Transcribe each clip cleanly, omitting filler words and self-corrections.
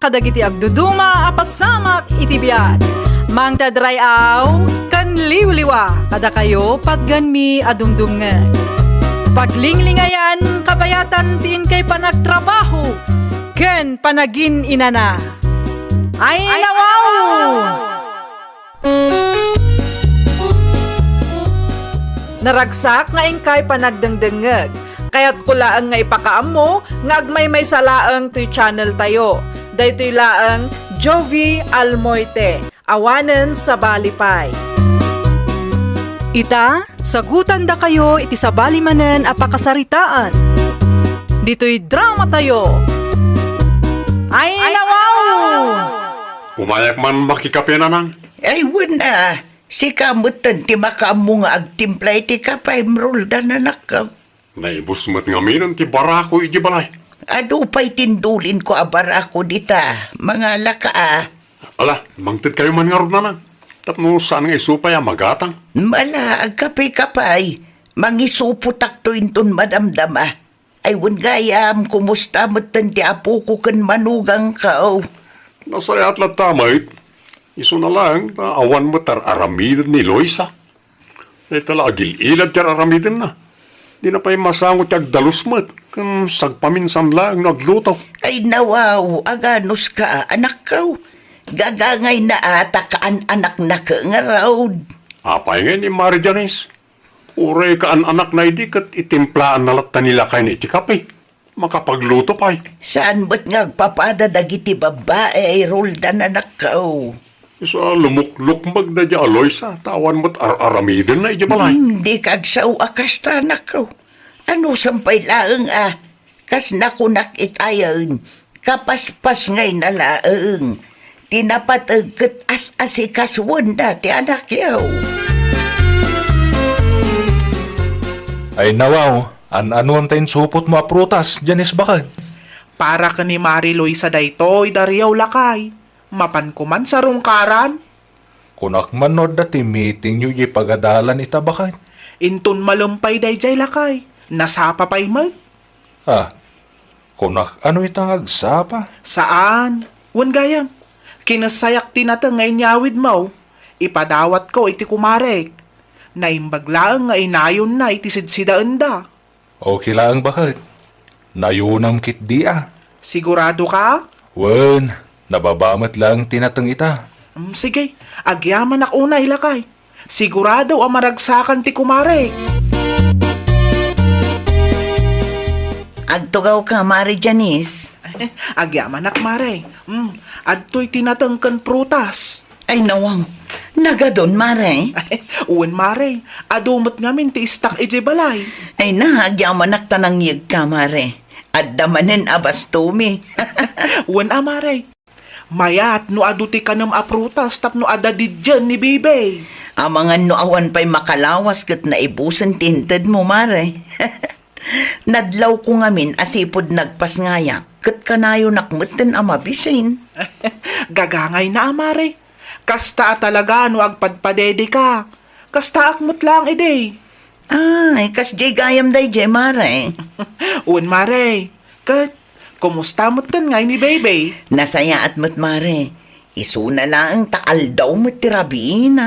kadagiti agduduma apasamak iti biag. Mang tadrayaw kan liwliwa kada kayo patganmi adumdumngan. Paglinglingayan kabayatan tiin kay panagtrabaho ken panagin inana. Ay nawaw! Naragsak nga ingkay panagdengdengeg. Kaya't kulaang nga ipakaam mo, nga agmay salaang to'y channel tayo. Daytoy laang Jovi Almoite, awanen sa balipay. Ita, sagutan da kayo iti sa balimanen apakasaritaan. Dito'y drama tayo. Ay nawaw! Umayak man makikape na nang. Ay, wala. Si kamutan ti makamu nga agtimplay ti kapay mrulda na nakaw. Naibus mo't ngaminan ti barako iji balay. Ado pa'y tindulin ko abarako dita. Mga laka Ala, mangtid kayo man nga ron na nang. Tapno saan nga isupay magatang. Mala, agkapay-kapay. Mangisuputak to inton madamdama. Ay, gayam, kumusta mo't ti apo ko kan manugang kao. Nasayat lang tamay. Iso na lang, awan mo tar aramidin ni Loisa. Ay tala agil-ilad tar aramidin na. Di na pa'y masangot yung dalus mo't. Kan sagpaminsan lang nagluto. Ay, nawaw, aganos ka, anak kao. Gagangay na ata kaan anak na ka nga raw. Apay nga ni Mari Janice. Uray kaan anak na idi kat itimplaan na latta nila kayo ni itikape. Makapagluto pa'y. Saan ba't nga agpapada dagiti babae ay rolda na nakaw? Iso lumuk-lukmag na di Aloysa. Tawan mo't aramidin na iji balay. Hindi kagsaw akas ta nakaw. Ano sampay laang kas nakunak itayan. Kapaspas ngay na laang. Tinapatagkat as-asikaswan na ti anak yaw. Ay nawaw, ano tayo supot mo prutas, Janice bakad? Para ka ni Mari Loisa daytoy, dariyaw lakay. Mapan ko man sa rungkaran. Kunak manod dati meeting nyo pagadalan ita bakad? Intun malumpay dayjay lakay. Nasapa pa'y mag. Kunak ano itang agsapa? Saan? Wan gayam. Kinasayak tinatang ngay nyawid mo. Ipadawat ko iti kumarek. Naimbaglaang nga inayon na iti sidsidaan da. Okay lang bakad? Nayunam kit di Sigurado ka? Wen, nababamat lang tinatang ita. Sige, agyaman ak unay lakay. Sigurado ang maragsakan ti kumarek. Agtugaw ka, Mari Janice. Agyaman ak mare. Adto'y tinatangkan prutas. Ay nawang, nagadon, Mare. Uwan mare, adumot ngamin ti istak ije balay. Ay nagyaman tanang yag ka, Mare. At damanin abastumi. Uwan mare. Mayat no aduti ka ng aprutas tapno adadid dyan ni Bibay. Amangan no awan pa'y makalawas kat naibusan tinted mo, Mare. Nadlaw ko ngamin asipod nagpas ngayak. Kat kanayo nakmutin amabisin. Gagangay na mare. Kasta talaga no agpadpadede ka. Kasta akmut lang ide. Ay, kas jay gayam day jay, Mare. Uwan mare. Kat, kumusta mo't tan ngay ni Bebe? Nasaya at mo't, Mare. Isuna lang taal daw mo't tirabiin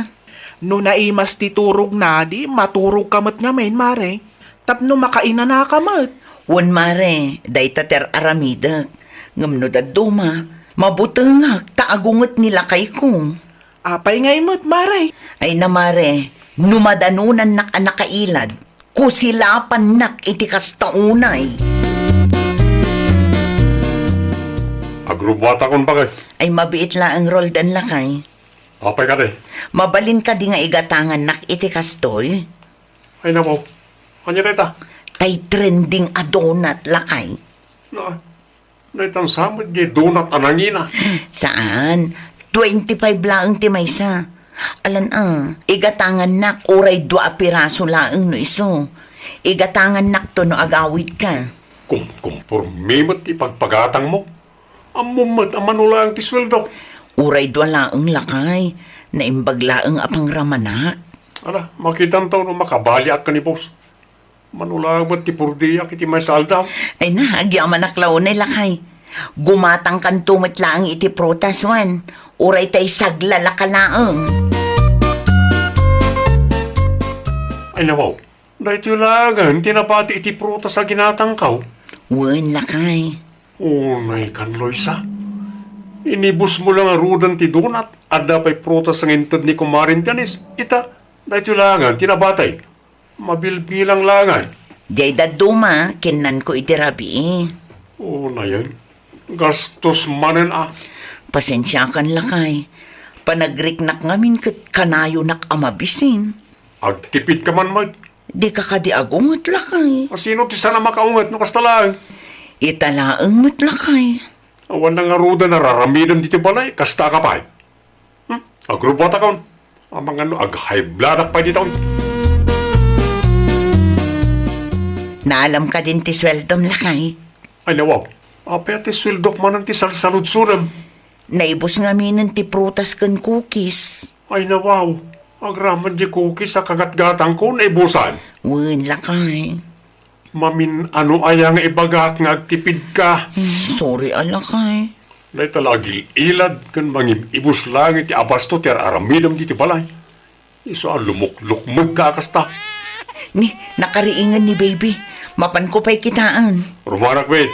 No naimas titurog na di, maturog kamot ngamin mare. Tapno makaina na kamot. Wan, Mare, day tater aramida. Ngamno duma, mabutengag taagungot nila kay ko. Apay ngay mo't mare. Ay na, Mare, numadanunan nak anakailad. Kusilapan nak iti kastaunay. Agrubata kon bakit? Ay mabiit la ang roldan lakay. Apay ka de. Mabalin ka di nga igatangan nak iti kastoy. Ay nabaw. Kanya reta. Tay trending a donut lakay. Naitang samot di donut anangina. Saan? 25 lang ti maysa. Alan igatangan nak uray 2 piraso laang no iso. Igatangan nak to no agawid ka. Kumpurmimot ipagpagatang mo. Amumot ang manulang ti sweldo. Uray 2 laang lakay. Naimbaglaang apang ramanak. Ala, makitan tao no makabali at kanipos. Manulang mo ti purdiyak iti may saldaw. Ay na, agyaman aklaw na lakay. Gumatang kan tumitlaang iti prutas wan. Uray tay saglala ka laang. Ay nawaw, dahil tulagan, tinapati iti prutas sa ginatangkaw. Wan lakay. Unay kan, Loisa. Inibus mo lang arudan ti donat at dapay prutas ang intad ni Kumarin Tianis. Ita, dahil tulagan, tinabatay. Mabilbilang langan. Jay daduma, kinan ko iti rabi. Na yan. Gastos manen Pasensya kan lakay. Panagriknak ngamin kat kanayo nak amabisin. Agtipid ka man, Mike. Di ka kadi agungot lakay. Sino ti sana makaungat no kastalaan? Italaang mat lakay. Awan na nga ruda na raramidan dito balay, kasta ka pa. Agrubata kaon. Amang ano, ag-high blood pa dito. Naalam ka din ti sweldom lakay. Ay nawaw, apete swildok man ti salsalud-suram. Naibos nga minan ti prutas kan cookies. Ay nawaw, agraman di cookies sa kagat-gatang ko na ibusan. Wan lakay. Mamin ano ayang ibagak nga agtipid ka. Sorry alakay. Dahil talagi ilad kan mangim ibus lang iti abasto ti aramidam diti balay. Iso lumuk-lukmag ka kasta. Ni, nakariingan ni baby. Mapan ko pa'y kitaan. Rumanak wait,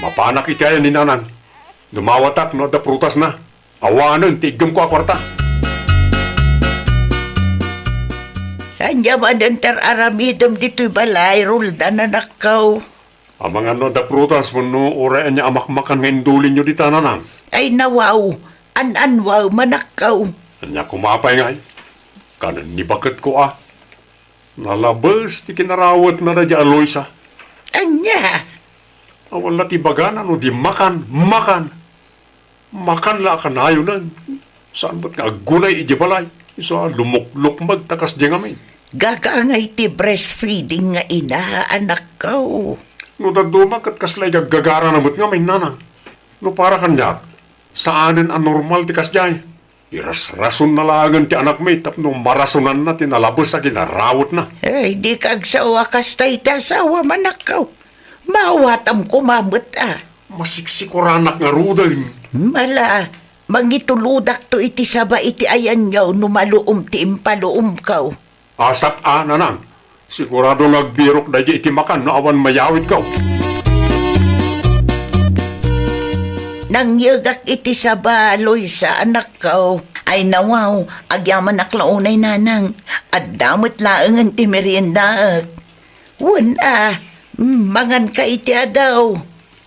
mapanak iti ayan ni nanang. Dumawatak no da prutas na. Awanan ti igam ko akwarta. Anya ba ng aramidom dito'y balay, Roldan na nakaw. Amang ano da prutas mo no ora niya amakmakan nga indulin nyo di tananang. Ay nawaw, an-anwaw, manakaw. Anya kumapay nga. Kanan ni bakit ko Nalabas ti kinarawat na radya Aloysa. Anya, Awala ti bagan ano di makan. Makan la kanayo nan. Saan ba't nga agunay iji balay? Iso lumuk-lukmag takas di ngamin. gagangay ti breastfeeding nga ina, anak ko. No daduma kat kaslay gagagara namot nga may nanang. No para kanya, saanin anormal ti kasjay. Iras-rason na lagan ti anak may tapno marasunan na tinalabos sa kinarawot na. Ay, di kagsawa kastay ti asawa manakaw. Mawatam kumamot Masiksikoranak nga rudan. Mala, mangituludak to iti saba iti ayan nyaw numaluom ti impaluom kaw. Asap nanang. Sigurado nagbirok na iti makan no awan mayawid ka. Nangyagak iti sabaloy sa anak ko. Ay nawaw, agyaman aklaunay nanang. At damot laangan ti meriendaak. Wala, mangan ka iti adaw.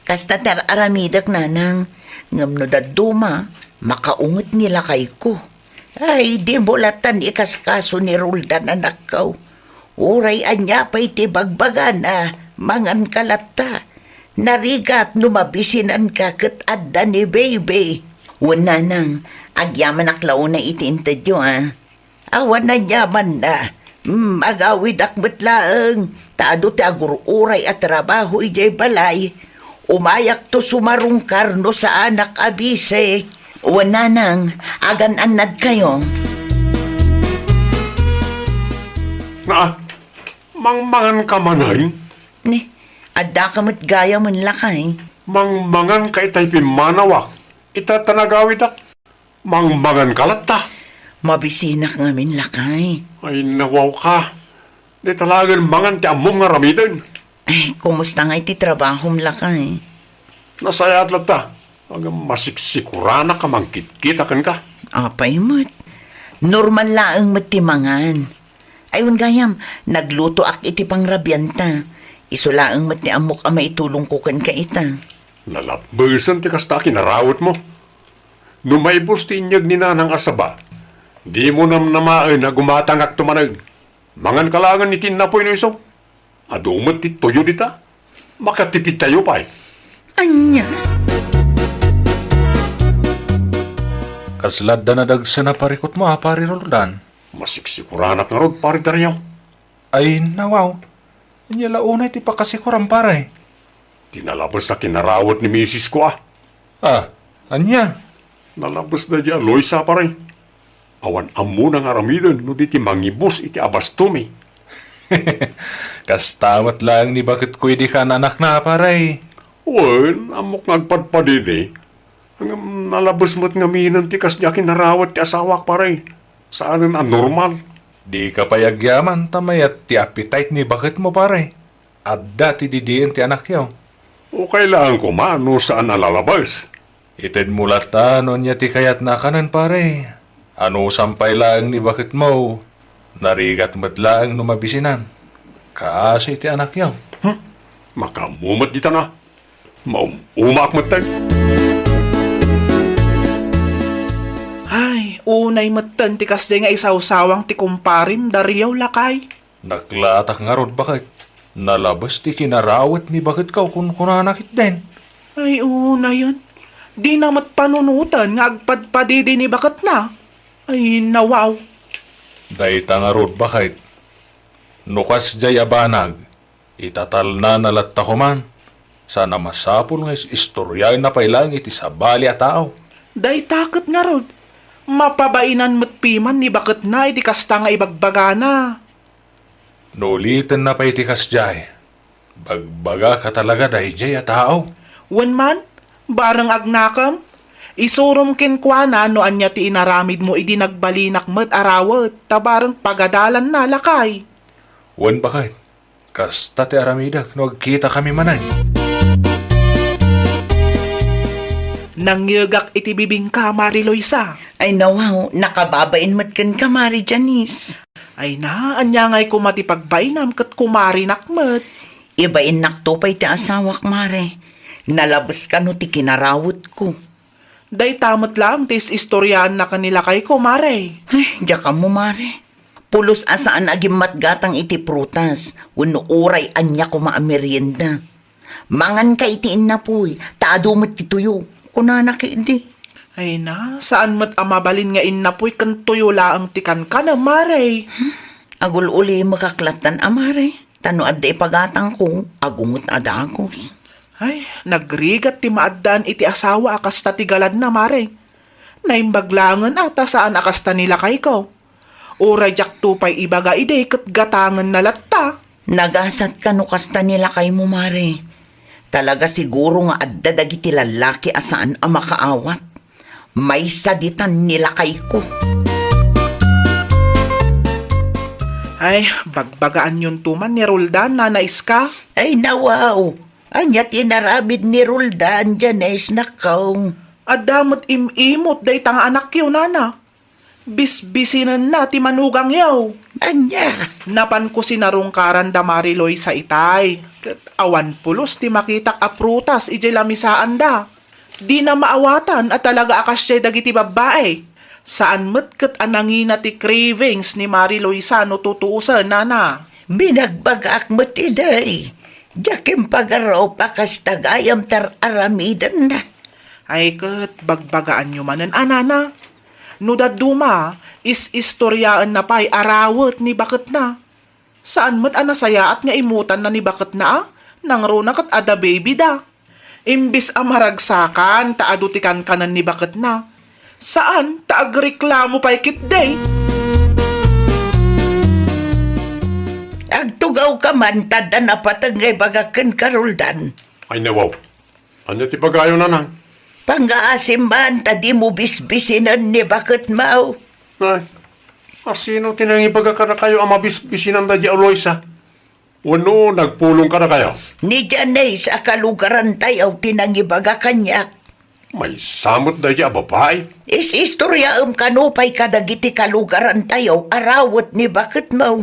Kasta aramidak nanang. Ngam no daduma, makaungot nila kay ko. Ay, di bulatan ikaskaso ni Roldan anak ko. Uray anya pa iti bagbagan mangan kalata. Narigat numabisinan ka kat adda ni baby. Wala nang, agyaman aklaw na itintadyo Awan na yaman na. Agawid akmat laang. Taado ti agururay at trabaho ijay balay. Umayak to sumarungkar no sa anak abise. Wala nang, agan-anad kayo. Mangmangan ka manay? Ni, adda ka mat gaya man lakay. Mangmangan ka itay pimanawak. Itatanagawid ak. Mangmangan kalata. Mabisinak ngamin lakay. Ay nawaw ka. Di talagang mangan ti among nga ramidan. Ay, kumusta nga iti trabahom lakay? Nasayat lang ta. Hanggang masiksikura ka mangkit-kitakan ka. Apay mo't. Normal laang matimangan. Ayun gayam, nagluto ak iti pangrabyanta. Iso laang mat ni amok maitulong ko kan ka ita. Nalabasan ti kasta kinarawat mo. Numaybos ti inyag ni nanang asaba. Di mo namaan na gumatangak tumanag. Mangan kalangan ni tinapoy no iso. Adumat ti tuyo dita. Makatipid tayo pa Anya? Kaslad na dagsa na parikot mo pari Roldan. Masiksikuranat nga rod, pari Daryaw. Ay nawaw, inya launay ti pakasikuran pare. Tinalabas sa kinarawat ni misis ko Anya? Nalabas na di Aloysa pare. Awan amo ng aramidan no di ti mangibus iti abastumi. Kastamat lang ni bakit ko di ka anak na pare. Wen, amok nagpadpadin eh. Ang nalabas mo't nga minan ti kas di narawat ti asawak pare. Saan ang normal? Di ka payagyaman, tamayat ti appetite ni bakit mo pare. Adda ti didiin ti anak yaw. O kailangan ko mano saan nalalabas? Ited mulat ano niya ti kayat na kanan pare. Ano sampay lang ni bakit mo? Narigat mat lang numabisinan. Kaasi ti anak yaw. Makamumat dita na. Umak mo tayo. Ay, unay matan ti kasday nga isawsawang ti kumparim dariyaw lakay. Naklatak nga rod bakit. Nalabas ti kinarawat ni bakit ka kung kunanakit din. Ay, una yun. Di namat panunutan nga agpadpadidi ni bakat na. Ay, nawaw. Dayta nga rod bakit. Nukas jay abanag. Itatal na nalatta ko man. Sana masapol nga istorya na pailang iti sabali at tao. Day takot nga rod. Mapabainan mo't piman ni bakat na iti kasta nga ibagbagana. Nulitin na pa iti kasjay. Bagbaga ka talaga dahi jay at tao. Wan man, barang agnakam, isurum kinkwana no anya ti inaramid mo idi nagbalinak met arawet, tabarang pagadalan na lakay. Wan bakit. Kasta ti aramidak no agkita kami manay. Nangyagak iti bibing ka, Mari Loisa. Ay nawaw, nakababain mat kan ka, Mari Janice. Ay na, anya nga'y kumatipagbainam kat kumari nakmet. Ibain naktupay ti asawak, Mare. Nalabas ka no ti kinarawot ko. Day tamot lang, tis istoryaan na kanila kay ko, Mare. Ay, diya ka mo, Mare. Pulos asaan agimat gatang iti prutas, wano uray anya ko maamerienda. Mangan ka itiin na puy, taadumot ti tuyo, kunanak hindi. Ay na, saan mat amabalin nga innapoy kan tuyo laang tikan ka na, Mare. Agul uli makaklatan, Mare. Tano adda ipagatang ko, agungot adagos. Ay, nagrigat ti maaddan iti asawa akas tatigalad na, Mare. Naimbaglangan ata saan akas ta nila kay ko. Uray jak tupay ibaga ide kat gatangan na latta. Nagasat ka no kasta nila kay mo, Mare. Talaga siguro nga adda dagiti lalaki asaan ang makaawat. May saditan nila kay ko. Ay, bagbagaan yun tuman ni Roldan, nanais ka. Ay nawaw, anya tinarabid ni Roldan dyan es nakaw. Adamot imimot day tanga anak yun, nana. Bisbisinan na ti manugang yaw. Anya, Napan ko sinarong karanda Mariloy sa itay. Ket awan pulos ti makitak a prutas ije lamisaan da. Di na maawatan at talaga akasya dagiti babae. Saan met ket anangina ti cravings ni Mariloy sa no tutuusan, nana. binagbagak mo tiday. Jakim pagaraw pakas tagayam tar aramidan na. Ay ket bagbagaan nyo manen, anana. No daduma, istoryaan na pa'y arawet ni bakit na. Saan mat anasaya at nga imutan na ni bakit na, nang runa kat ada baby da. Imbis amaragsakan, taadutikan kanan ni bakit na. Saan, taagreklamo pa'y kitday. Agtugaw ka man, tada na patangay bagakan karuldan. Ay nawaw. Ano ti pagayo na nang? Pangaasim man, tadi mo bisbisinan ni bakit mau. Ay, asino tinangibaga ka na kayo ang mabisbisinan na di Aloysa? Wano, nagpulong ka na kayo? Ni Janay sa kalugaran tayo tinangibaga kanyak. May samot na di babae. Istorya kanupay kadagiti kalugaran tayo, arawat ni bakit mau.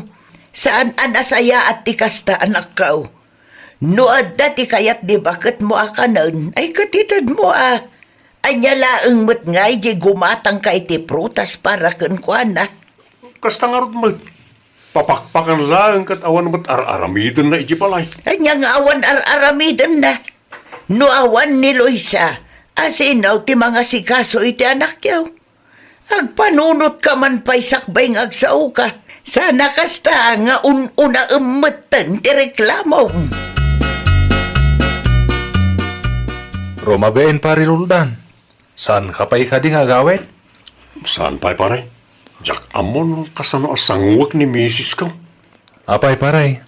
Saan anasaya at tikasta anak kau. Noad dati kayat di bakit mo akanon, ay katitad mo Anya laeng met ngay di gumatang ka iti prutas para kenkwana. Kasta nga rin mo. Papakpakan lang kat awan mo't ar-aramidon na iji palay. Anya nga awan ar-aramiden na. No awan ni Loisa, asinaw ti mga sikaso iti anak yaw. Agpanunot ka man pa'y sakbay ng agsaw ka. Sana kasta nga una emetan ti reklamo. Romabein pari Roldan. Saan ka pa'y kading agawet? Saan pa'y pare? Jack amon kasano asangwak ni misis ko. Apay paray.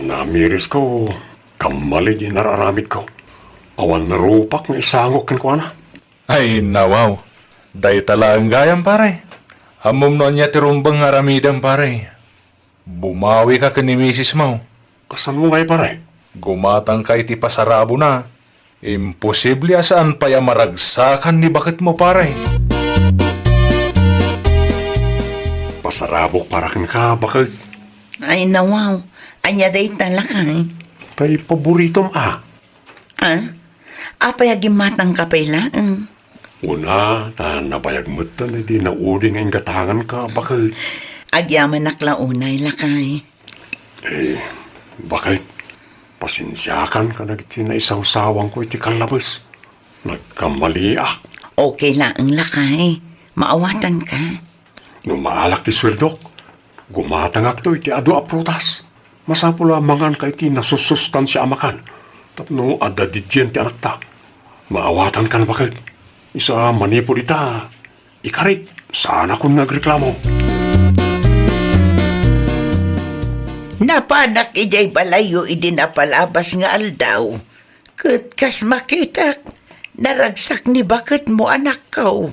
Namiris ko, kamali di nararamid ko. Awan na rupak nga isangok kan kuana. Ay, nawaw. Day talagang gayam, pare. Hamom no niya tirumbang aramidang, pare. Bumawi ka ni misis mo. Kasan mo ngay pare? Gumatang kay ti pasarabo na. Imposible asaan pa ya maragsakan ni bakit mo, pare. Pasarabok para kan ka, bakit? Ay, nawaw. Anya day talakay. Tay paboritom Ha? Apa yagi matang kapay lang? Una, ta nabayag mo ta na di naudi nga gatangan ka, bakit? Agyaman naklaunay lakay. Bakit? Pasensyakan ka na iti na isang sawang ko iti kalabas. Nagkamali ah. Okay lang lakay. Maawatan ka. No maalak ti sweldok, gumatangak to iti adu a prutas. Masapula mangan ka iti nasusustansya amakan. Tapno adda didyan ti anak ta. Maawatan ka na bakit? Isa manipod ita. Ikarit, sana kung nagreklamo. Napanak ijay balayo idi napalabas nga aldaw. Kat kas makitak. Naragsak ni bakit mo anak ko.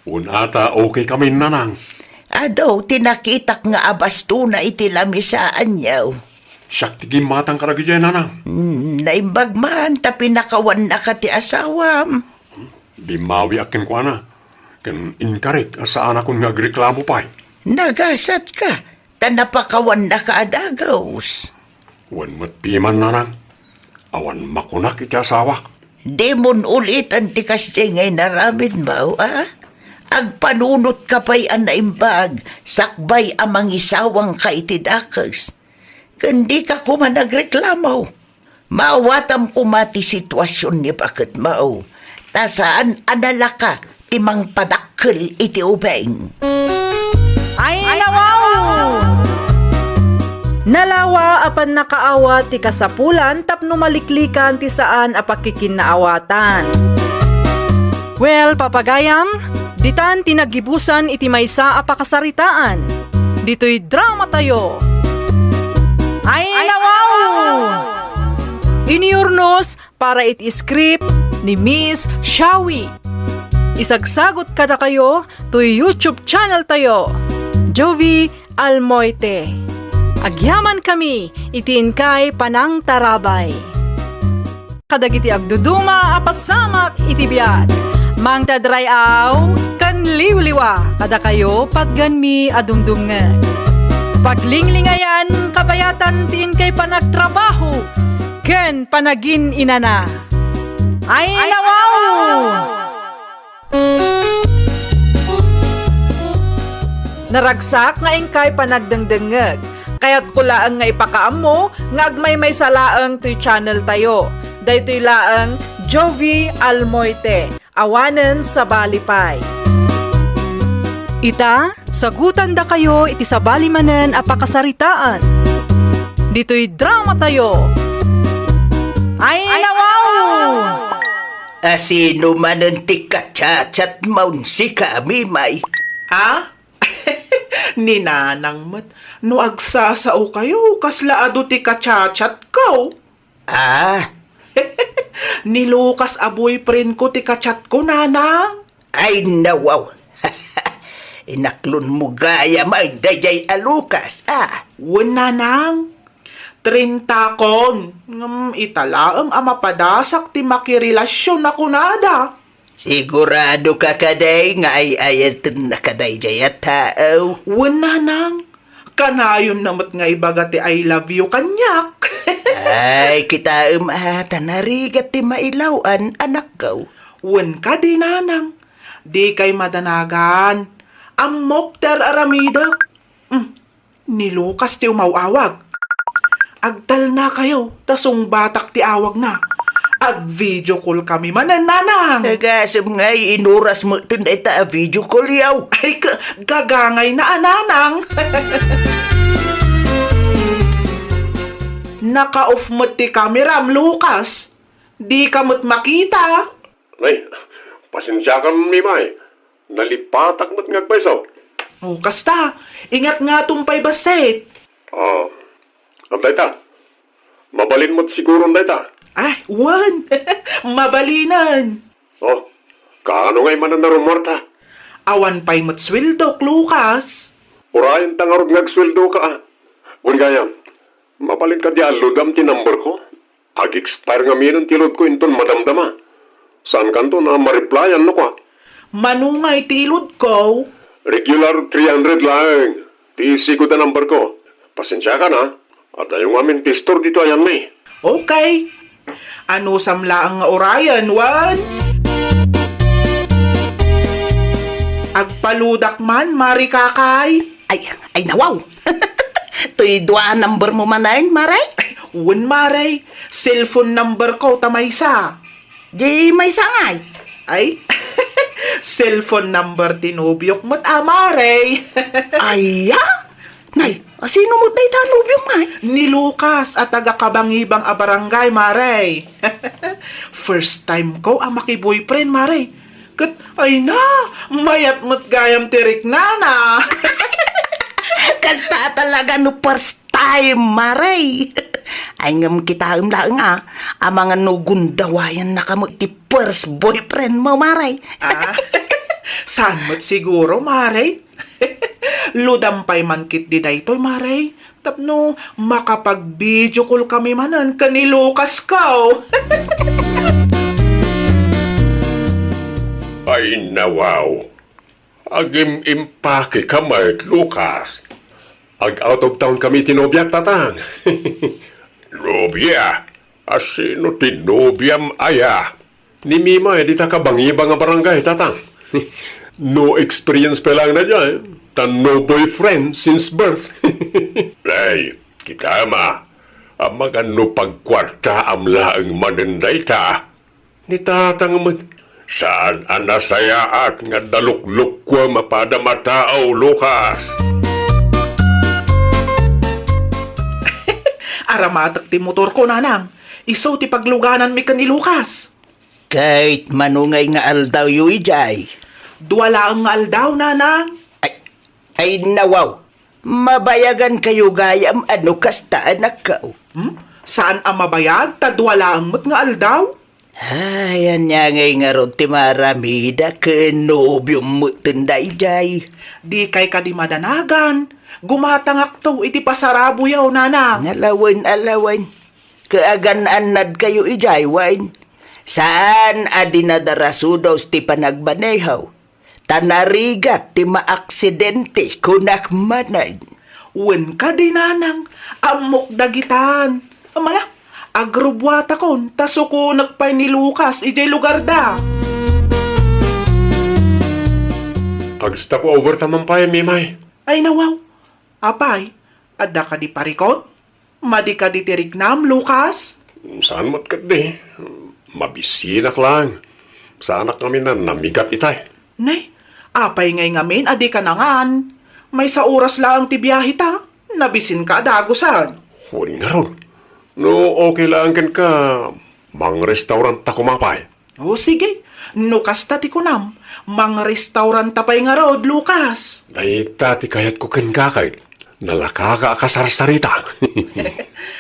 Unata okay kami nanang. Adaw tinakitak nga abasto na iti lamisaan niyaw. Siyak tigim matang karagijay nanang. Naimbag man ta pinakawan na ka ti asawam. Di mawi akin ko ana. Kan inkarit asaan akong nagreklamo pa. Nagasat ka. Tanapakawan na ka adagaws. Wan matpiman nanang. Awan makunak iti asawak. Demon ulit ang tikas ngay naramid mo, Agpanunot ka pa'y anaimbag, sakbay amang isawang ka itidakas. Kandi ka kuma nagreklamo. Maawatam kumati sitwasyon ni bakit mao. Tasaan anala ka, timang padakkel iti ubeng. Ay, nawaw! Nalawa apan nakaawa ti kasapulan tapno maliklikan ti saan a pakikinaawatan. Well, papagayam, ditan tinagibusan iti maysa a pakasaritaan. Dito'y drama tayo. Ay, nawaw! Iniurnos para iti script ni Miss Shawi. Isagsagot kada kayo to YouTube channel tayo, Jovi Almoite. Agyaman kami, itiin kay Panang Tarabay. Kadagiti agduduma, apasamak itibiyat. Mang tadrayaw, kan liwliwa, kada kayo patganmi adumdumngan. Paglinglingayan, kabayatan tiin kay panagtrabaho, ken panagin inana. Ay, nawaw! Naragsak nga ingkay panagdengdengeg. Kaya't kulaang nga ipakaam mo, nga agmay may salaang to'y channel tayo. Daytoy laang Jovi Almoite, awanen sa balipay. Ita, sagutan da kayo iti sa balimanen a pakasaritaan. Dito'y drama tayo. Ay, nawaw! Asino man ang tikachat maun si kami may. Ha? Ninanang mat, no agsasao kayo, kaslaado ti kachachat ko. Ni Lucas a boyfriend ko ti kachat ko, nanang. Ay nawaw. Inaklon mo gaya may dayay alukas, Wen, nanang. 30 kon. Italaang amapadasak ti makirelasyon na kunada. Sigurado ka kaday nga ay ayatan na kaday jayat tao. Wen, nanang. Kanayon namat nga ibaga ti I love you kanyak. Ay, kita tanarigat ti mailawan, anak ko. Wen ka di, nanang. Di kay madanagan. Amok ter aramida. Ni Lucas ti umawawag. Agdal na kayo, tasong batak ti awag na. Ag-video call kami manan, nanang. Nagasam nga inuras mo tinday ta video call yaw. Ay, gagangay na, nanang. Naka-off mo ti camera, Lucas. Di ka mo't makita. Ay, pasensya ka mimay. Nalipatak mo't ngagpaisaw. O, kasta. Ingat nga tumpay baset. Ang dayta. Mabalin mo't siguro ang dayta. Ay, Juan. Mabalinan. Oh, kaano ngay manan na rumorta? Awan pa'y matswildok, Lucas. Urayan tangarod ngagsweldo ka ah. Gayam, mabalin ka di aludam ti number ko. Ag-expire nga minan tilod ko inton madamdama. Saan kanto na ma-replyan no ko? Manungay tilod ko. Regular 300 lang. Ti ko na number ko. Pasensya ka na. At ayong amin tistor dito ayan may. Okay. Ano samla ang orayan, Wan? Agpaludak man, Mari Kakay. Ay nawaw. Tuy dua number mo manayin, Maray? Wan, Maray. Cellphone number ko, tamaysa. Di may sangay. Ay, cellphone number tinubyok mo't Maray. Ay, Nay, sino mo tayo tanong yung may? Ni Lucas at taga-kabangibang a barangay, Maray. First time ko ang maki-boyfriend, Maray. Kat, ay na, mayat mo't gayam tirik na. Kasta talaga no first time, Maray. Ay ngam kita lang ang mga nugundawayan na kamo ti first boyfriend mo, Maray. Saan mo't siguro, Maray? Ludampay man kit di daytoy, Maray. Tapno, makapag-video call kami manan ka ni Lucas ko. Ay nawaw. Agim impake kamay, Lucas. Ag out of town kami tinobyak tatang. Nobya. Asino tinobyam aya. Ni Mima di ta kabangibang nga barangay tatang. No experience pa lang na dyan. Tan no boyfriend since birth. Ay, kita ma. Ang mga no pagkwarta am laang manenday ta. Ni tatang saan anasayaat nga dalukluk ko mapada matao, Lucas? Aramatak ti motor ko, nanang. Isaw ti pagluganan mi ka ni Lucas. Kahit manungay nga aldaw yu ijay. Duwala ang aldaw, nanang. Ay nawaw. Mabayagan kayo gayam ano kasta anak ka. Saan ang mabayag? Tadwala ang mo't nga aldaw? Ay, anya ngay nga ron ti maramida ka nobyong mo tinday jay. Di kay ka di madanagan. Gumatangak to, iti pasarabo yaw, nanang. Alawan. Kaagan-anad kayo ijay, wine. Saan adinadarasudaw ti panagbanehaw? Tanarigat ti maaksidente kunak manay. Wen ka di, nanang. Amok dagitan. Amala, agrubwata kon, taso ko nagpay ni Lucas, ijay lugar da. Ag-stop over tamang pa Mimay. Ay nawaw. Apay, adda ka di parikot? Madi ka di tiriknam, Lucas? Saan mo't kat di? Mabisinak lang. Saanak kami na namigat itay. Nay, apay ngay ngamin, adi ka nangan. May sa oras lang ti biyahe ta. Nabisin ka dagusan. Huwag nga ron. No, okay lang kan ka. Mang restaurant ta kumapay. O sige, no kasta ti kunam. Mang restaurant tapay nga rod, Lucas. Dahita ti kayat ko kan kakay. Nalakaka kasarsarita.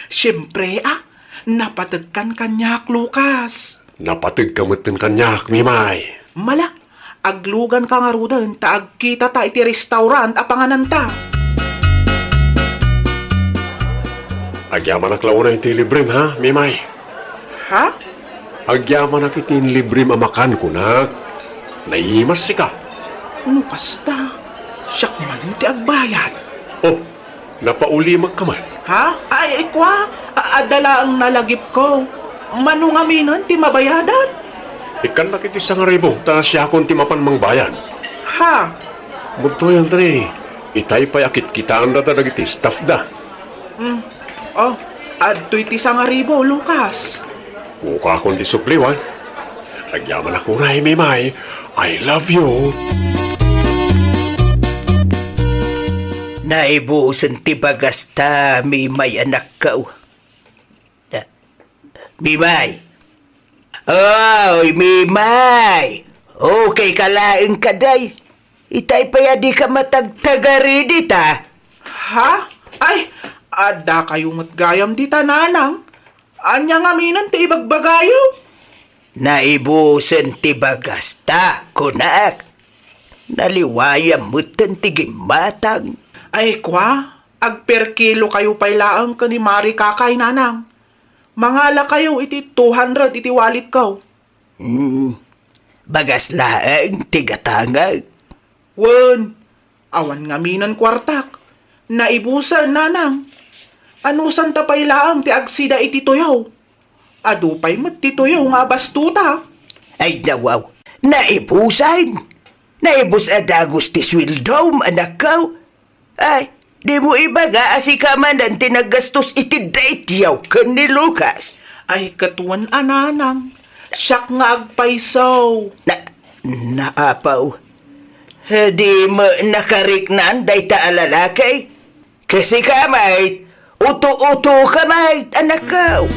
Siyempre napatagkan kanyak, Lucas. Napatig kamutin kanyak, Mimay. Mala, aglugan ka nga rudan, taag kita ta iti restaurant apanganan ta. Agyaman ak launa iti librim, ha, Mimay? Ha? Agyaman ak iti librim amakan ko na. Naimas ka. No kasta, siyak man ti agbayad. Oh, napauli magkaman. Ha? Ay, kwa, adala ang nalagip ko. Manungaminan ti mabayadan? Ikan nakiti sa nga ribo, ta siya kon ti mapan mang bayan. Ha? Bunto yan, Tre. Itay pa yakit kita ang datadagiti staff da. Oh, adto'y ti sangaribo, Lucas. Mukha akong disupliwan. Agyaman ako na, Mimay. I love you. Naibusan ti bagasta, may anak ka. Mimay. Oy, Mimay. Okay ka laing kaday. Itay pa di ka matagtagari dita. Ha? Ay, ada kayo matgayam di tananang. Anya nga minan ti ibagbagayo. Naibusan ti bagasta, kunak. Naliwayam mo tigimatang. Ay kwa, ag per kilo kayo pailaang ka ni Mari Kakay nanang. Mangala kayo iti 200 iti walit ko. Bagas laang tigatangag. Wen, awan nga minan kwartak. Naibusan nanang. Anusan ta pailaang ti agsida iti tuyaw. Adupay mat ti tuyaw nga bastuta. Ay nawaw, naibusan. Naibus adagos ti swildom, anak ko. Ay, di mo ibaga asikaman ang tinagastos iti date yaw ka ni Lucas. Ay katuan ananang. Siyak nga agpaisaw. Naapaw. Di mo nakariknan day ta alalakay. Kasi kamay, uto-uto kamay, anak ko.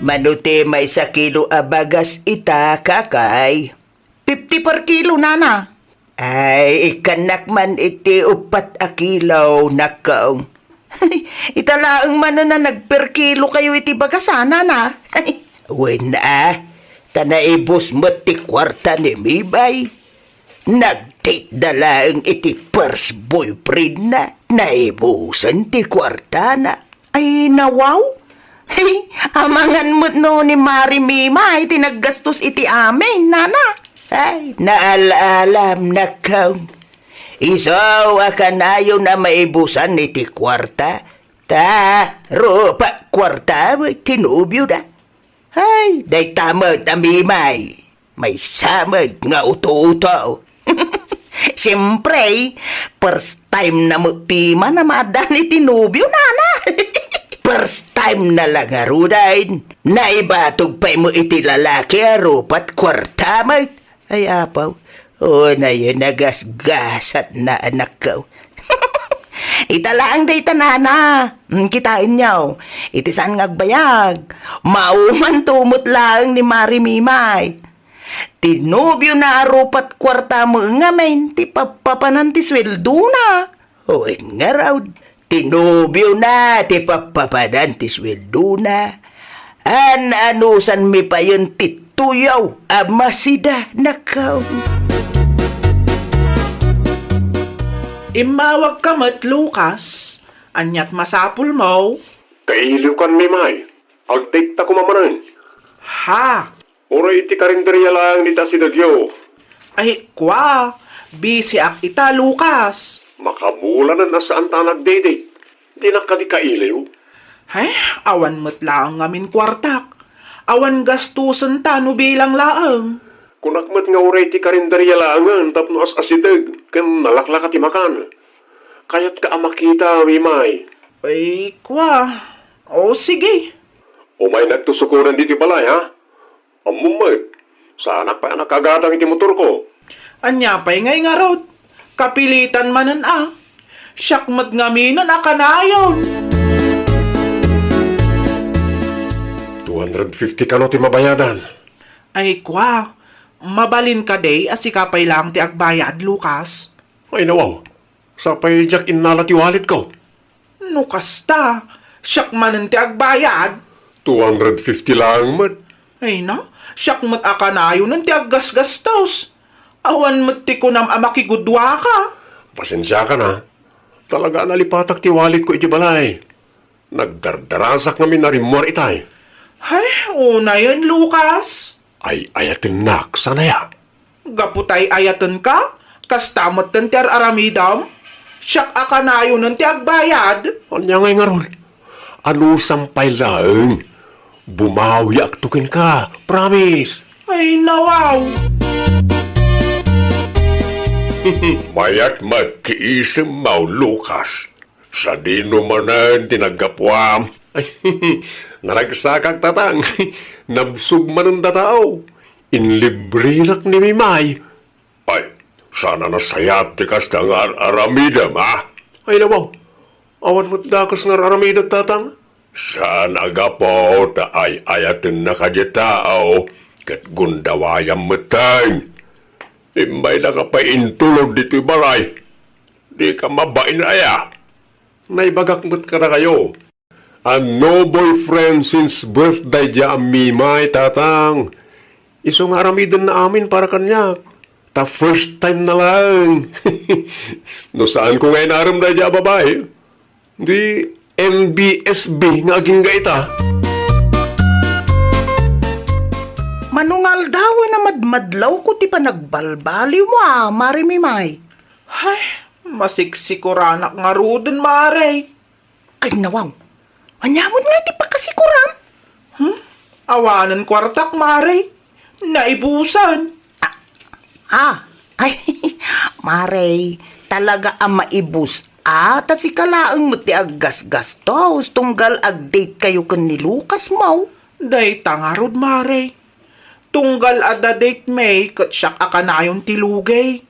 Manuti may sa kilo abagas ita, kakay. 50 per kilo, nana. Ay, ikanak man iti upat a kilaw, nakaw. Italaang man na nagper kilo kayo iti bagasana na. Wen tanaibos mo ti kwarta ni Mibay. Nag-date na lang iti first boyfriend na. Naibusan ti kwarta na. Ay, nawaw. Hey, amangan mo no ni Mari Mima ay tinaggastos iti amin, nana. Ay, naalalam na kaw. Isaw akanayo na maibusan iti kwarta. Rupa kwarta mo tinubyo na. Ay, day tamad amimay. May samad nga uto-uto. Siyempre, first time na mo pima na madan iti nubyo, nana. First time na lang arudain. Naibatog pa mo iti lalaki arupat kwarta mo. Ay apaw. O na yun nagasgasat na anak ko. Italaang day tanana. Kitain niyaw. Iti saan ngagbayag. Mauman tumot lang ni Mari Mimay. Tinubyo na arupat kwarta mo nga main ti papapanan ti sweldo na. O nga raw. Tinubyo na ti papapadan ti sweldo na. Anusan mi pa yun ti tuyaw amasida nakaw. Imawag ka mat, Lucas. Anyat masapul mo. Kailiw kan mi may. Agdate ta kumamanan. Ha? Oray iti karinderya lang nita si Dagyo. Ay, kwa. Busy ak ita, Lucas. Makabulanan na saan ta nagdate. Di na ka di kailiw. Ay, awan mo't laang ngamin kwartak. Awan gastusan ta no bilang laang. Kunakmat nga oray ti karinderya langan tapno as-asidag ken nalaklaka ti makan. Kayat ka makita, Mimay. Ay, kwa. O, sige. Umay nagtusukuran dito balay, ha? Amumay. Sana pa nakagatang iti motor ko. Anya pa'y ngay nga rod. Kapilitan manan Siyakmat ngaminan akanayon. 250 ka no ti mabayadan. Ay, kwa. Mabalin ka day asikapay lang ti agbayad, Lucas. Ay nawaw. Sapay jak innala ti wallet ko. No kasta. Siyak manan ti agbayad. 250 lang mat. Ay na, siyak mat akanayon ng ti aggasgastos. Awan mat ti kunam amakigudwa ka. Pasensya ka na. Talaga nalipatak ti wallet ko iti balay. Nagdardarasak namin na rimor itay. Ay, una yan, Lucas. Ay ayatin nak, sanaya. Gaputay ayatan ka? Kastamot ng ti aramidam? Siyak akanayon ng ti agbayad? Anya ngay nga ron. Ano sampay lang? Bumawi aktukin ka. Promise. Ay, nawaw. Mayat magkiisip mau Lucas. Sa dino manan tinagapwam. Ay, naragsakak tatang. Nabsug man ang datao. Inlibrinak ni Mimay. Ay, sana nasayat tikas na nga aramidam, ha? Ay, nabaw. Awan mo't dakas nga aramidam tatang. Sana agapo ta ay ayatin na kadyatao. Kat gundawayam matang. Imbay na ka pa intulog dito'y balay. Di ka mabain aya. Naibagak mo't ka na kayo. No boyfriend since birthday dia ang Mimay, tatang. Iso nga aramidon na amin para kanya. Ta first time na lang. No saan ko ngayon aram na dia babae? Di NBSB nga aging gaita. Manungal daw na madmadlaw ko ti pa nagbalbaliw mo Mari Mimay. Ay, masiksikuranak nga rudon, Mare. Ay nawaw, anyamon nga ti pa kasikuram. Awanan kwartak, Mare. Naibusan. Ay, Mare, talaga ang maibus. Ta si kalaang mo ti aggas-gastos, tunggal ag-date kayo kan ni Lucas mo. Day tangarod, Mare. Tunggal ada date may kat siyak akanayon tilugay.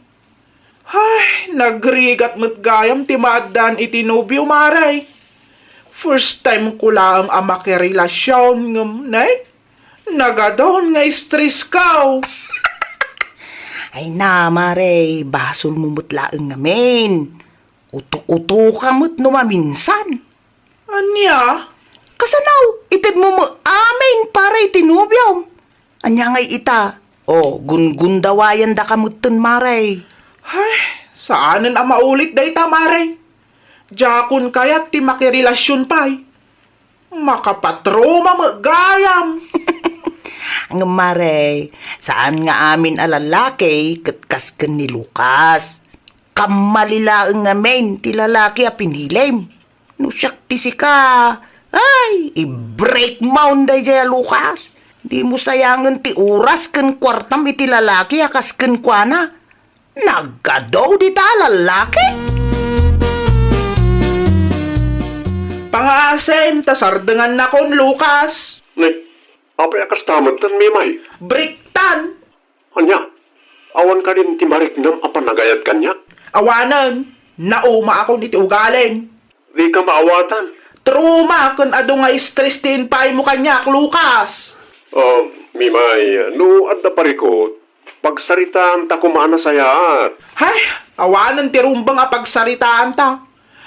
Ay, nagrigat mo't gayam ti maadan itinobyo, Mare. First time ko lang ang makirelasyon ngam, nay. Nagadon nga stress ka. Ay na, Mare, basol mo mutlaang ngamin. Uto-uto ka mo't numaminsan. Anya? Kasanaw, itid mo mo amin para itinubyaw. Anya ngay ita, gungundawayan da kamutin, Mare. Ay, saanan ang maulit day ta, Mare? Jakon kaya't ti makirelasyon pa'y. Makapatroma magayam. Ang Mare, saan nga amin alalaki katkas ka ni Lucas? Kamalilaang ngamin ti lalaki a pinilim. No siyak ti sika. Ay, i-break mound day jaya Lucas. Di mo sayangan ti oras ken kwartam iti lalaki akas ken kuana. Nagadaw di ta lalaki. Pangasem, tasardengan na kon, Lucas. Nay, apay akas tamad tan Mimay. Briktan. Anya, awan ka din timarik ng apanagayat kanya. Awanan, nauma akong iti ugaling. Di ka maawatan. Truma kun ado nga stress tin pay mo kanyak, Lucas. Mimay, no adda parikot, pagsaritaan ta kumana sayaat. Hay, awanan ti rumbang a pagsaritaan ta.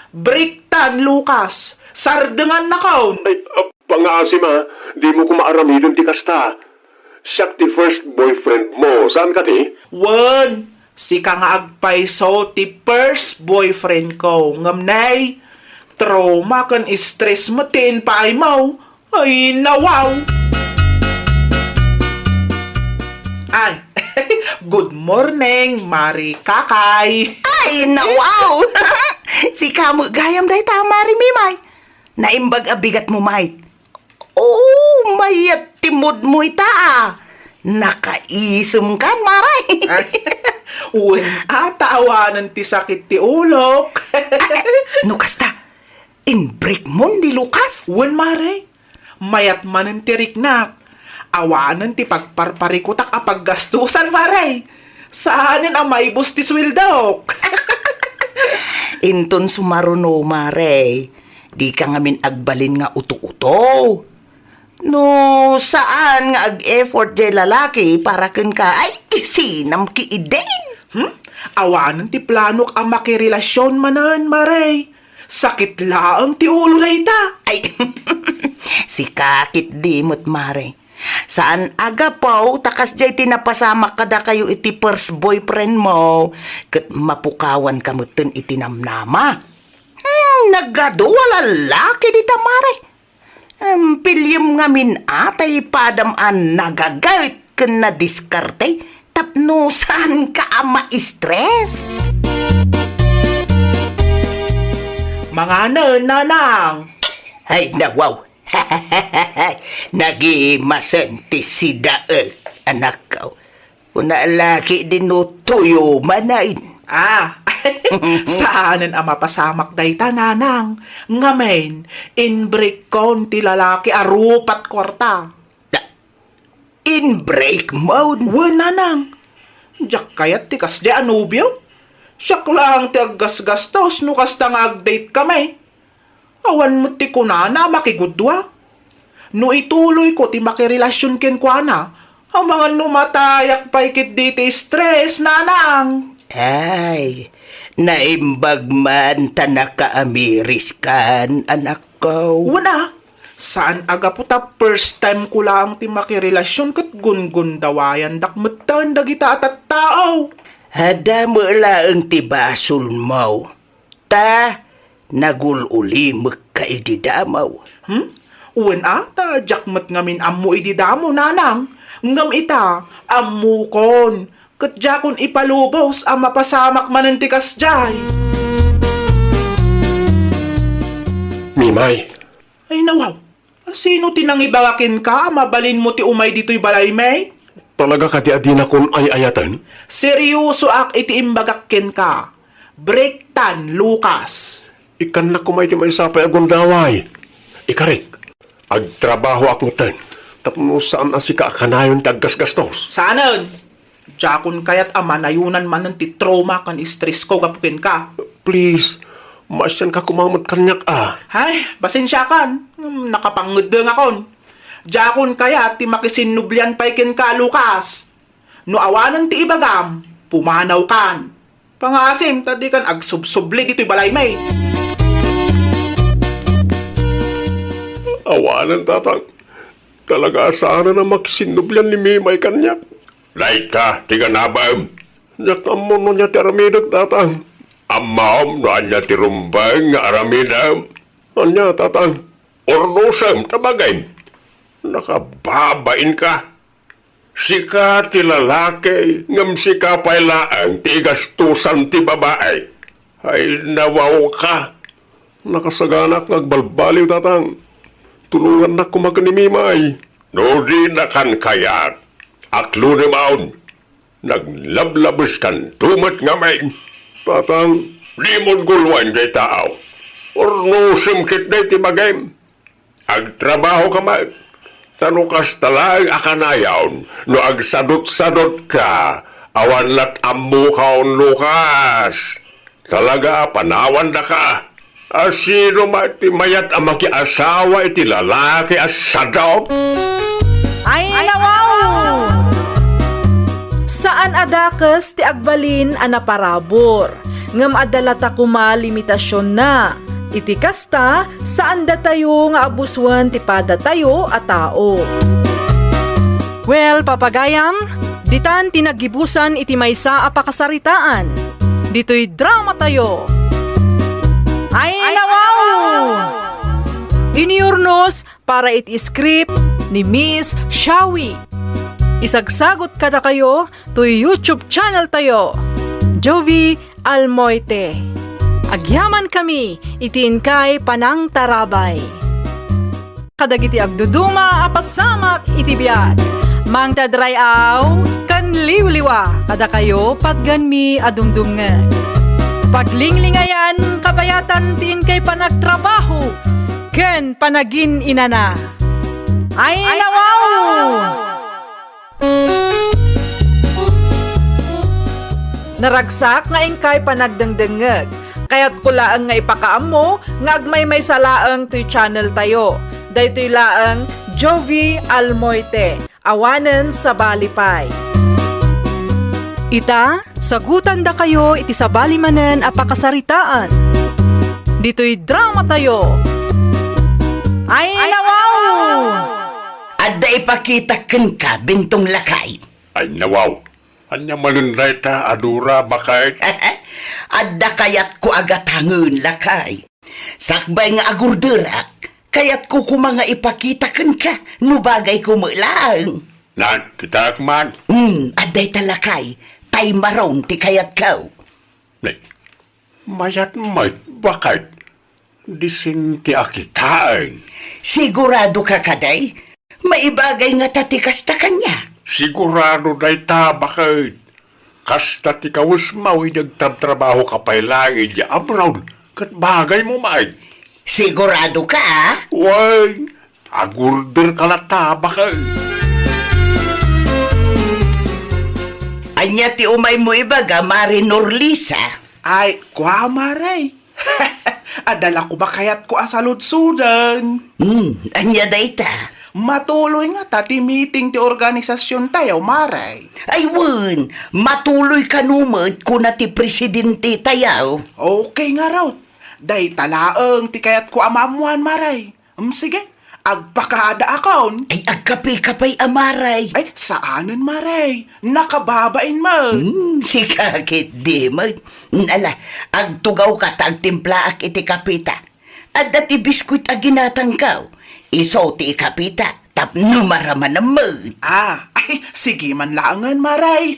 Briktan, Lucas. Sardengan na kaon. Ay, pangasim ha, di mo kumaaramidon ti kasta. Siyak ti first boyfriend mo, saan ka ti? Wan, si ka nga agpaiso ti first boyfriend ko. Ngamnay, trauma kan stress mo tin pay mo. Ay, nawaw. Ay, good morning, Mari Kakay. Ay, nawaw! Si kamo gayam day ta, Mari Mimay. Naimbag abigat mo, mait. Oh, mayat timod mo ita. Nakaisum kan, Maray. Uwin atawanan ti sakit ti ulok. No kasta, in-break mo ni Lucas. Uwin, Mare, mayat manan ti riknak. Awanan ti pagparparikutak a paggastusan, Mare. Saanin ang maibos ti swildok? Inton sumaruno, Mare. Di ka ngamin agbalin nga uto-uto. No, saan nga ag-effort jay lalaki para kun ka ay isinam ki iden. Awanan ti planok ang makirelasyon manan, Mare. Sakit laang ti ulo na ita. Ay, si kakit di mo't, Mare. Saan aga po, takas jay tinapasamak kada kayo iti first boyfriend mo, kat mapukawan kamutin iti namnama. Nagado lalaki dita, Mare. Pilyam ngamin atay padaman nagagawit ken na diskarte, tapno saan ka ama stress. Mga nanang. Ay, nawaw. Nagimasanti si dae, anak ko. Kung naalaki din no tuyo manain. Saanan ang mapasamak day tananang. Ngamen, in-break kon ti lalaki arupat kwarta. In break mode. Wan nanang. Diyak kayat ti kasdi anubyo. Siyak lang ti aggas-gastos no kasta nga ag-date kami. Awan mo ti kunana makigudwa. No ituloy ko ti makirelasyon ken kuana. Ang mga numatayak paikit di ti stress, nanang. Ay, naimbag man tanaka amiris kan, anak ko. Wana, Saan aga puta first time ko lang ti makirelasyon kat gun-gun dawayan dakmetan dagita at tao. Hada mo laang tibasul mo. Ta, nagululi ka ididamaw. Uwan ata, jakmat ngamin ammo ididamo nanang. Ngam ita, ammo kon. Kat jakon ipalubos ang mapasamak manantikas jay. Mimay, Ay nawaw, sino tinangibagakin ka? Mabalin mo ti umay dito'y balay may? talaga ka di adina kon ay ayatan? Seryoso ak iti imbagakin ka. Breaktan, Lucas. Ikan na kumay ti may sapay agundaway. Ikarik, agtrabaho akmutan. Tapos saan asika akanayon taggasgastos. Saanan? Jakon kaya't amanayunan man ng ti trauma kan stress ko kapukin ka. Please, masyan ka kumamot kanyak Ay, basensya kan. Nakapangudeng akon. Jakon kaya ti makisinublian paikin ka, Lucas. No awanan ti ibagam, pumanaw kan. Pangasim, tadi kan agsubsubli dito'y balay may. Awanan tatang. Talaga sana na makisinublan ni Mimay kanyak. Lahat ka, tiga nabam. Nakamon mo niya ti aramidag tatang. Amam no anya ti rumbang nga aramidam. Anya tatang. Ornosam tabagay. Nakababain ka. Sika ti lalaki, ngam sika pa'y laang ti gastusan ti babae. Ay nawaw ka. Nakasaganak nagbalbaliw tatang. Tulungan na kumaga ni Mimay. No di na kan kaya. Aklo ni maun. Naglablabas kan tumat nga may. Tatang, di mo't gulwan kay tao. Or no simkit na iti bagay. Agtrabaho ka may. Tanukas talang akanayaw. No agsadot-sadot ka. Awan lat ammo kaon Lucas. Talaga panawan da ka. Asino mati mayat ang makiasawa iti lalaki asadaw? Ay, nawaw! Saan adakas ti agbalin a naparabor? Ngam adalata kuma limitasyon na. Iti kasta, saan da tayo nga abuswan ti pada tayo a tao? Well, papagayam, ditan tinagibusan iti maysa a pakasaritaan. Dito'y drama tayo. Ay, nawaw! Iniurnos para iti script ni Miss Shawi. Isagsagot kada kayo to YouTube channel tayo, Jovi Almoite. Agyaman kami, itiin kay Panang Tarabay. Kadagiti agduduma apasamak iti biyag. Mang tadrayaw, kan liwliwa, kada kayo pagganmi adumdungan. Paglinglingayan, kabayatan tin kay panagtrabaho, ken panagin inana. Ay, nawaw! Naragsak nga ingkay panagdengdengeg, kaya't kulaang nga ipakaam mo, nga agmay may salaang to'y channel tayo. Daytoy laang Jovi Almoite, awanen sa balipay. Ita, sagutan da kayo iti sabali manen a pakasaritaan. Dito'y drama tayo. Ay, nawaw! Adda ipakitaken ka, bintong lakay. Ay nawaw. Anya malunday ta adura bakay. Adda kayat ko agatangon lakay. Sakbay nga agurdurak, kayat ko kumanga ipakitaken ka, no bagay ko lang. Nan, kita akman. Adday talakay, tay marong ti kayat kaw. Nay, mayat may bakay. Disin ti akitaan. Sigurado ka kaday, maibagay nga tatikas ta kanya. Sigurado day ta bakay. Kasta ti kawas mawi nagtatrabaho ka pa'y langit ya abroad. Kat bagay mo may. Sigurado ka, ah? Way, agurder ka lata bakay. Anya ti umay mo ibaga, Mari Norlisa. Ay, kwa maray. Adala ko ba kayat ko asaludsudan? Anya dayta. Matuloy nga ta ti meeting ti organisasyon tayo, maray. Ay wun, matuloy ka numod ko na ti presidente tayaw. Okay nga raw. Day talaang ti kayat ko amamuan, maray. Sige, agpakada akon. Ay, agkapi-kapay amaray. Ay, saanan maray? Nakababain mo. Si kakit di mo. Ala, agtugaw ka tagtimpla ak iti kapita. At dati biskuit ag ginatanggaw. Iso ti kapita. Tapno maraman na mo. Ay, sige man laangan maray.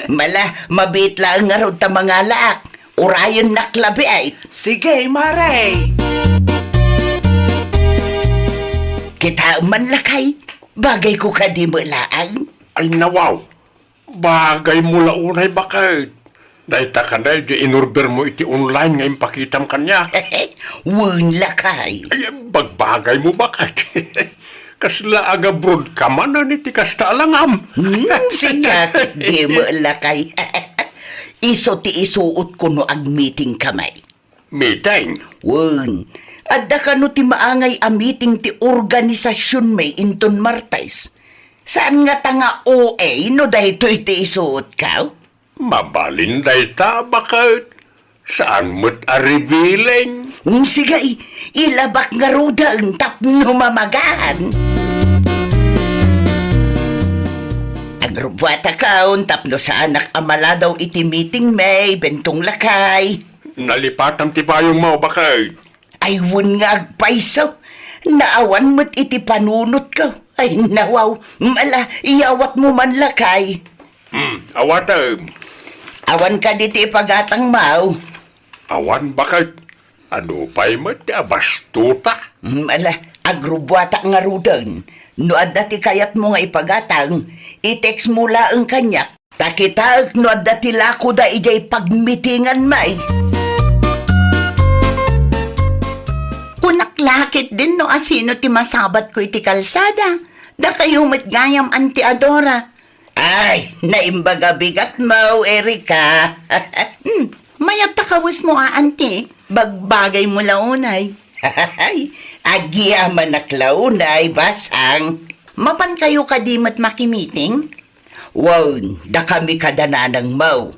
Mala, mabit lang nga ron ta mga laak. Urayon na klabi ay. Sige maray. Kita man lakay. Bagay ko ka di mo laang. Ay nawaw, bagay mo launay bakit? Dahil ta ka na, in-order mo iti online nga impakitam kanya. Wun lakay. Ay, bagbagay mo bakit? Kasla aga broad ka man na niti kasta alangam. Si kakit di mo lakay. Iso ti isuot ko no ag meeting kamay. Meeting? Wun. Adda ka no ti maangay a meeting ti organisasyon may inton Martes. Saan nga tanga OA no dahito iti isuot ka? Mabalin dahi ta bakit? Saan mo't a-revealing? Sigay, ilabak nga ruda ang tapno mamagahan. Agrupwata kaon tapno sa anak amala daw iti meeting may bentong lakay. Nalipatan ti bayong mo bakit? Ay wun nga agpaisaw. Naawan mo't iti panunot ka. Ay nawaw, mala, iyawat mo man lakay. Awatam. Awan ka diti pagatang mau. Awan bakit? Ano pa'y mo't abastuta? Mala, agrubwata nga rudan. No adda ti kayat mo nga ipagatang, i-text mo laang kanyak. Takitaag no adda ti lako da ijay pagmitingan may. Kunaklakit din no asino ti masabat ko iti kalsada. Da kayo matgayam anti Adora. Ay, naimbaga bigat mo, Erika. Mayat takawis mo anti. Bagbagay mo launay. Ay, agyaman na klaunay, basang. Mapan kayo kadimat makimiting? Wow, da kami kadananang mau.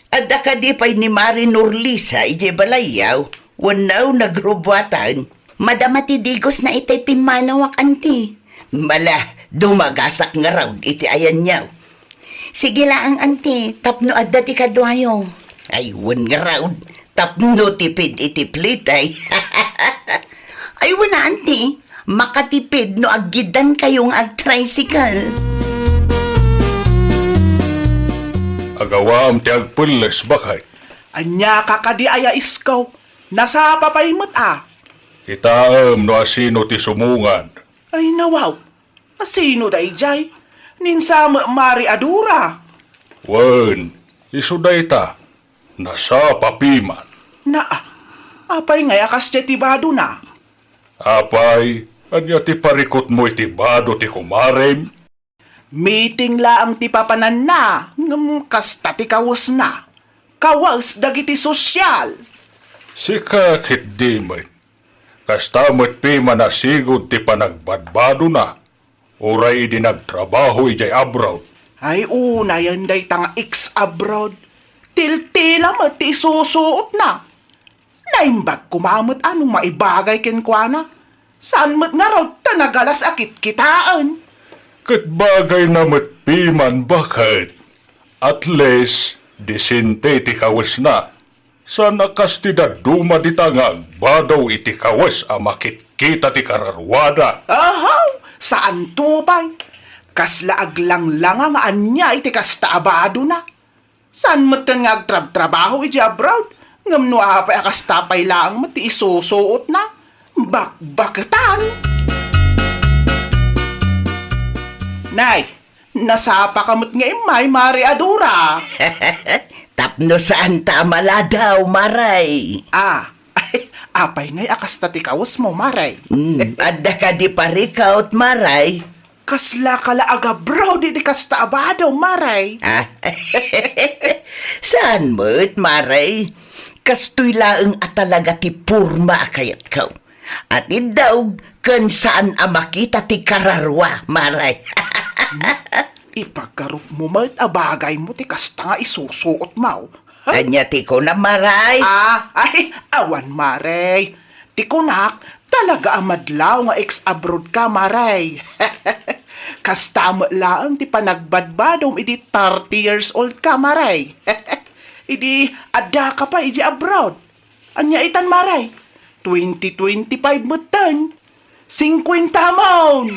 At da ka di pa'y ni Mari Norlisa, ije balayaw. Wanaw nagrubwatan. Madamati digos na itay pimanawak anti. Mala, dumagasak nga raw iti ayan niyaw. Sige laang anti, tapno adda ti kadwayo. Ay, wan nga raw. Tapno tipid iti plitay. Ay wala anti, makatipid no aggidan kayong ag-tricycle. Agawam ti agpules bakit? Anya kakadi aya iskaw. Nasa papaymot Kitaam no asino ti sumungan. Ay nawaw. Asino da ijay? Ninsa Mari Adura. Wen, isuday ta. Nasa papiman. Apay ngay akas tibado na. Apay, anya ti parikot mo iti bado ti kumarem? Meeting laang ti papanan na. Kasta ti kawas na. Kawas dagiti sosyal. Si kakit di mo't. Kastamot pi manasigod ti panagbadbado na. Uray di nagtrabaho ijay abroad. Ay una yan day tanga abroad. Tiltila mo ti isusuot na. Naimbag kumamot anong maibagay kenkwana. Saan mo't nga raw tanagalas akit kitaan. Kat bagay na matpiman bakit? At least, disinte ti kawas na. Sa nakastidad duma di tangag, badaw iti kawas amakit kita ti kararwada. Ahaw, saan tupay? Kaslaag lang nga anya iti kastaabado na. Saan mo't nga agtrab-trabaho iti abroad? Ngam no apay akastapay lang mo ti isusuot na. Bakbakatan. Nay, nasapa kamot nga imay, Mari Adura. Tapno saan tamala daw, Maray. Apay ngay akas ti kawas mo, Maray. Adda ka di parikaut, Maray. Kasla kala aga bro, di kasta abado, Maray. Saan mo't, Maray? Kastoy laeng atalaga ti purma kayat kaw. At daw, kan saan amakita ti kararwa, Maray. Ipagkarup mo mat abagay mo ti kasta nga isusuot mo. Anya ti ko na, Maray. Awan Maray. Ti kunak, Talaga amadlaw nga ex-abroad ka, Maray. Kastama lang ti panagbadbadom, idi 30 years old ka, Maray. Idi ada ka pa, idi abroad. Anya itan, Maray? 2025 mo tan. 50 mon.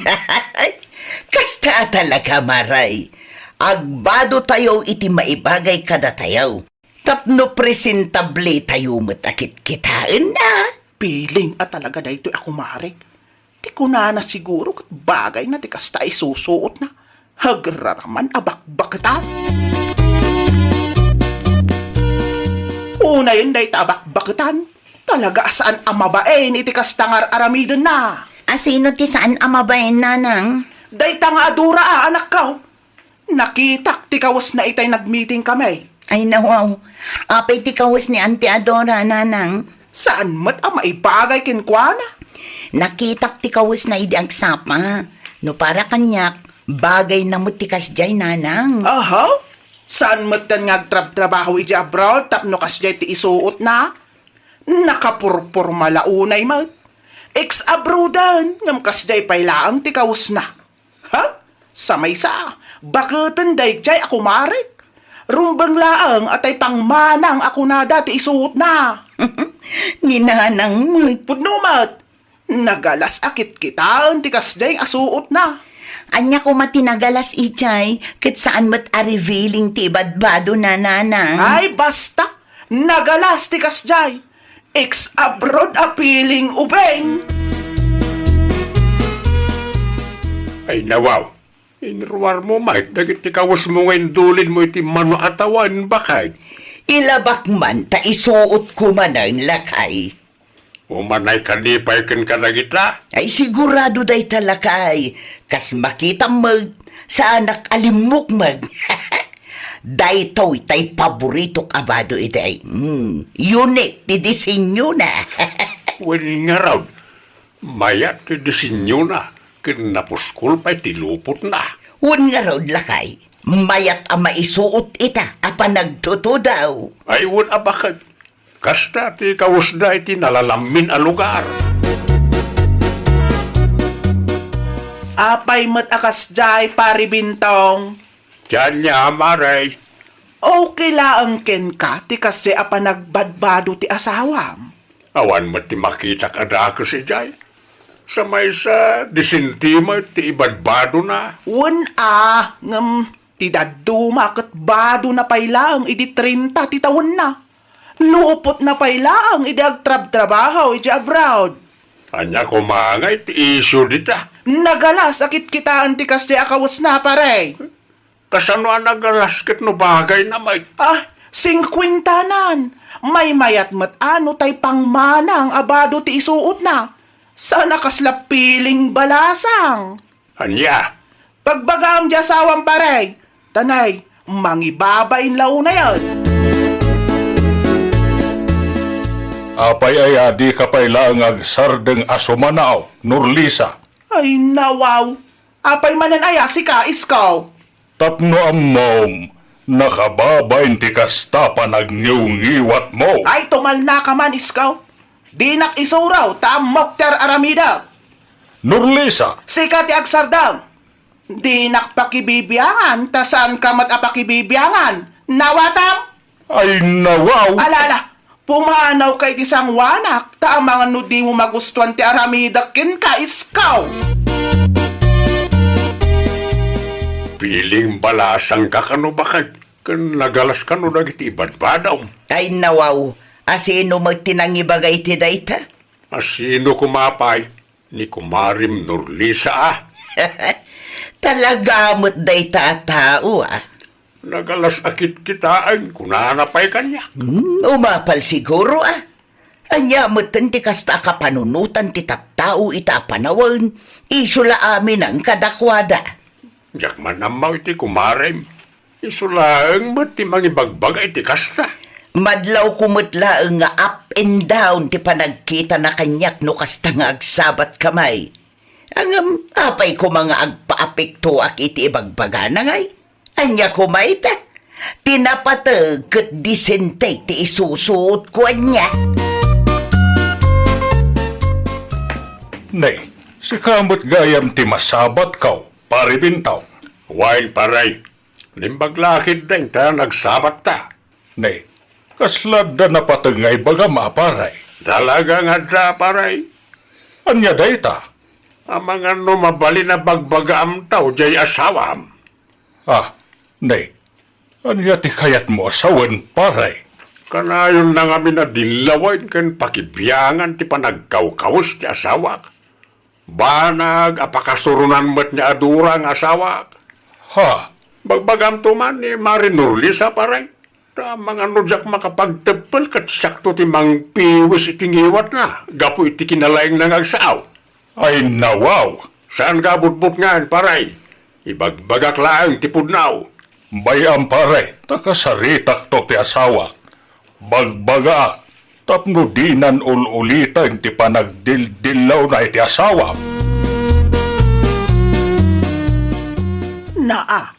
Kasta talaga, Maray. Agbado tayo iti maibagay kada tayaw. Tapno presentable tayo matakit kitaan na. Piling at talaga dahito ako, Maray. Di ko na siguro kat bagay na ti kasta isusuot na. Hagraraman abakbakatan. Una yun dahi tabakbakatan. Talaga saan amabain iti kastangar aramidon na. Asino ti saan amabayin, nanang? Dahi tanga adura anak ka. Nakitak ti kawas na itay nagmeeting kami. Ay nawaw, apay ti kawas ni Auntie Adora, nanang. Saan mat maibagay kinkwana? Nakitak ti kawas na idi agsapa. No para kanyak, bagay na mo ti kasjay, nanang. Aha? Saan mat tan ngagtrab-trabaho iti abroad tapno kasjay ti isuot na? Nakapurpur malaunay mat. Ex-abroadan, ngam kasjay pailaang ti kawas na. Ha? Samay sa, bakatan day jay ako marik. Rumbang laang atay pangmanang ako na dati isuot na. Ni nanang mo. Pudnumat, nagalas akit kitaan ti kasjay asuot na. Anya ko matinagalas ichay, kat saan mat a revealing ti badbado na, nanang. Ay basta, nagalas ti kasjay. Ex-abroad appealing ubeng. Ay nawaw. Inruwar mo, Mike. Dagit ikawas mo ngayon dulin mo iti mano atawan, bakay? Ilabak man ta isuot ko man ang lakay. Umanay kanipay ken ka na kita. Ay sigurado day talakay. Kas makita mag sa anak alimok mag. Day to'y tay paborito kabado iday. Unique ti disenyo na. Well nga raw. Mayat ti disenyo na. Kinapuskol pa'y tilupot na. Wan nga raw lakay. Mayat ang maisuot ita apa nagtuto daw. Ay wun abakad. Kasta ti kawusda iti nalalamin a lugar. Apay mat akas jay pari bintong. Diyan niya, Maray. Okay laang ken ka, ti kasi apa nagbadbado ti asawam. Awan mo ti makita ka da ako si Jay. Sa may sa disintima ti ibadbado na. Ngam, ti daduma kat bado na pailaang idi 30 ti taon na. Lupot na pailaang idi agtrab-trabaho idi abroad. Anya kumangay ti issue dita. Nagalas akit kitaan ti kasi akawas na pare. Kasano ang nagalasket no bagay na may. 50 nan. May mayat mat ano tay pangmanang abado ti isuot na. Sana kasla piling balasang. Anya, Pagbagam di asawang pare. Tanay, mangibabain law na yan. Apay ay adi ka pa'y laang sardeng asumanaw, Nurlisa. Ay nawaw. Apay manan aya si ka iskaw. Tapno ammom, nakababain ti kasta pa nagngiw-ngiwat mo. Ay tumal na ka man iskaw. Dinak isuraw ta Mokter Aramida. Nurlisa, Sika ti agsardang. Dinak pakibibiyangan ta saan ka mat apakibibiyangan. Nawatam? ay nawaw. Alala, pumanaw kay ti sangwanak ta ang mga nudi mo magustuhan ti Aramida kin ka iskaw. piling balasang ka kano bakag. Kan nagalas ka no dagiti ibadbadaw. Ay nawaw. Asino magtinangibagay ti dayta? Asino kumapay? Ni kumarim Nurlisa Talaga mo't dayta tao Nagalas akit kitaan, kunanapay kanya. Umapal siguro Anya mo't ti kasta kapanunutan ti tattao ita panawan. Isula amin ang kadakwada. Diyak man namaw iti kumarim. Isulaang ba't ti mangibagbag iti kasta? Madlaw kumutla nga up and down ti panagkita na kanyak no kasta nga agsabat kamay. Ang apay ko mga agpaapekto ak iti ibagbaga na ngay. Anya kumay ta. Tinapatag kat disente ti isusuot ko anya. Nay, si kamot gayam ti masabat kaw, paribintaw. Wain paray. Limbaglakid din ta nagsabat ta. Nay, kaslad da napatengay baga maparay. Dalaga nga da paray. Anya dayta? Ang mga mabali na bagbagaam tao jay asawam. Ah, nay, anya ti kayat mo asawan paray. Kanayon na nga minadilawan kan pakibiyangan ti panagkawkawas ti asawak. Banag apakasurunan mo't ni adura nga asawak. Ha, Bagbagam tuman ni Marinurli sa paray. Ta mga nudyak makapagtepel kat sakto ti mang piwis itingiwat na. Gapo iti kinalaing nangagsaaw. ay nawaw. Saan ka butbut nga paray? Ibagbagak laang ti pudnaw. Bayam paray, takasaritak to ti asawa. Bagbaga, tapno dinan ululitan ti panagdildilaw na iti asawa. Naa,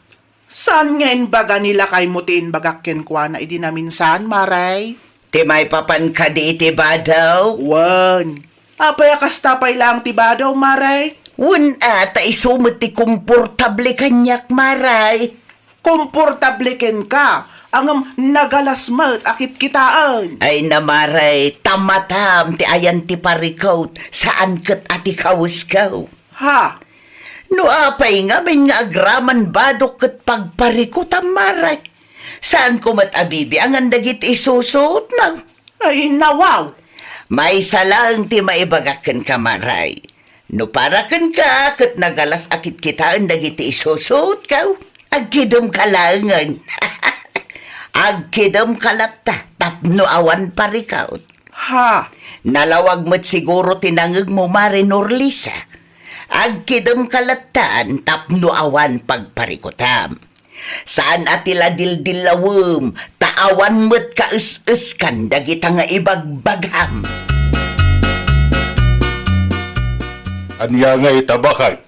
saan ngayon baga nila kay mutiin bagak kenkwa na idi na minsan, Maray? Ti may papan ka di iti badaw. Wan. Apay kastapay lang ti badaw, Maray. Wun ata isumot ti komportable kanyak, Maray. Komportable ken ka. Ang nagalasmat akit kitaan. Ay na, Maray, tamatam ti ayan ti parikot saan ket ati kawuskaw. Ha? No apay nga may nga agraman badok ket pagparikutam, Maray. Saan ko mat abibi ang andagit isusot na? Ay, nawaw. May salang ti maibagaken ka, Maray. No paraken ka, ket nagalas akit kita ang dagiti isusot ka. Agkidom kalangan. Agkidom kalapta, tapno awan parikaw. Ha? Nalawag mo't siguro tinangag mo, Marinor Lisa. Agkidom kalaptaan, tapno awan pagparikutam. Saan atila dildilawom, taawan mo't kaus-uskan, dagita nga ibagbagham. Anya nga itabakay,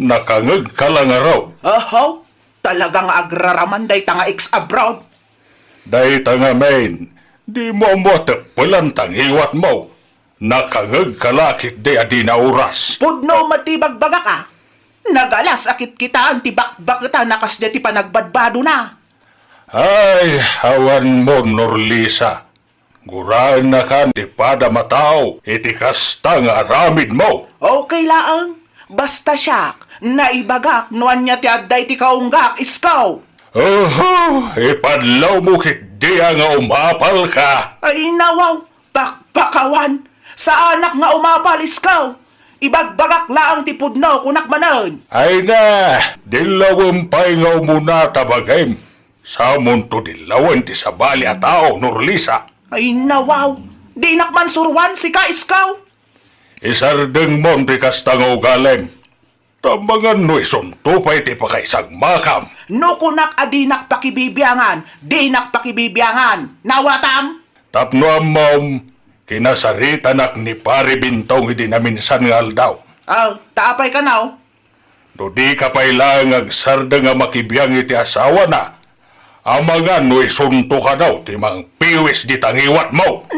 nakangag ka lang araw. Ahaw? Talagang agraraman day tanga ex-abroad. Day nga main, di mo mo tepelan tangiwat mo. Nakangag kalakit di adi na oras. Pudno matibag baga ka. Nagalas akit kitaan tibak-bak kita nakas ti panagbadbado na. Ay, hawan mo, Norlisa. Guraan na kan di pada matao, iti kasta nga aramid mo. Okay laang. Basta siyak, naibagak nuan niya ti adday ti kaunggak iskaw. Oho, ipadlaw mo kit di nga umapal ka. Ay nawaw, pakpakawan. Sa anak nga umapal iskaw. Ibagbagak laang ti pudno kunak manan. Ay na, dilawang pa'y nga umuna tabagay. Sa munto dilawan ti sabali at tao, Norlisa. Ay nawaw, di nakman surwan si ka iskaw. Isardeng mon ti kasta nga ugalem. Tamangan no isunto pa'y ti pakaisag makam. No kunak adinak pakibibiyangan, dinak pakibibiyangan. Nawatam? Tapno amom, kinasaritanak ni pari bintong hindi na minsan nga aldaw. Taapay ka now. Do di ka pa'y lang agsarda nga makibiyang iti asawa na. Amangan no isunto ka daw ti mang piwis di tangiwat mo.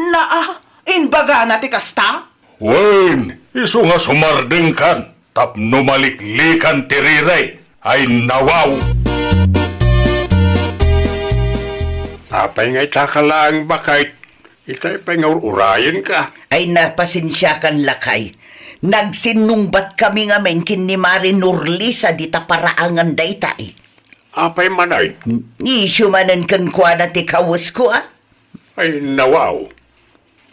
Inbaga na ti kasta? Wen, iso nga sumardeng kan, tapno maliklikan tiriray, ay nawaw. Apay nga itakalaang bakay. Itay pa nga urayan ka. Ay napasensya kan lakay. Nagsinungbat kami nga men kin ni Marinor Lisa di ta paraangan daytay. Apay manay. Isyu manan kan kwa na ti kawus ko Ay nawaw.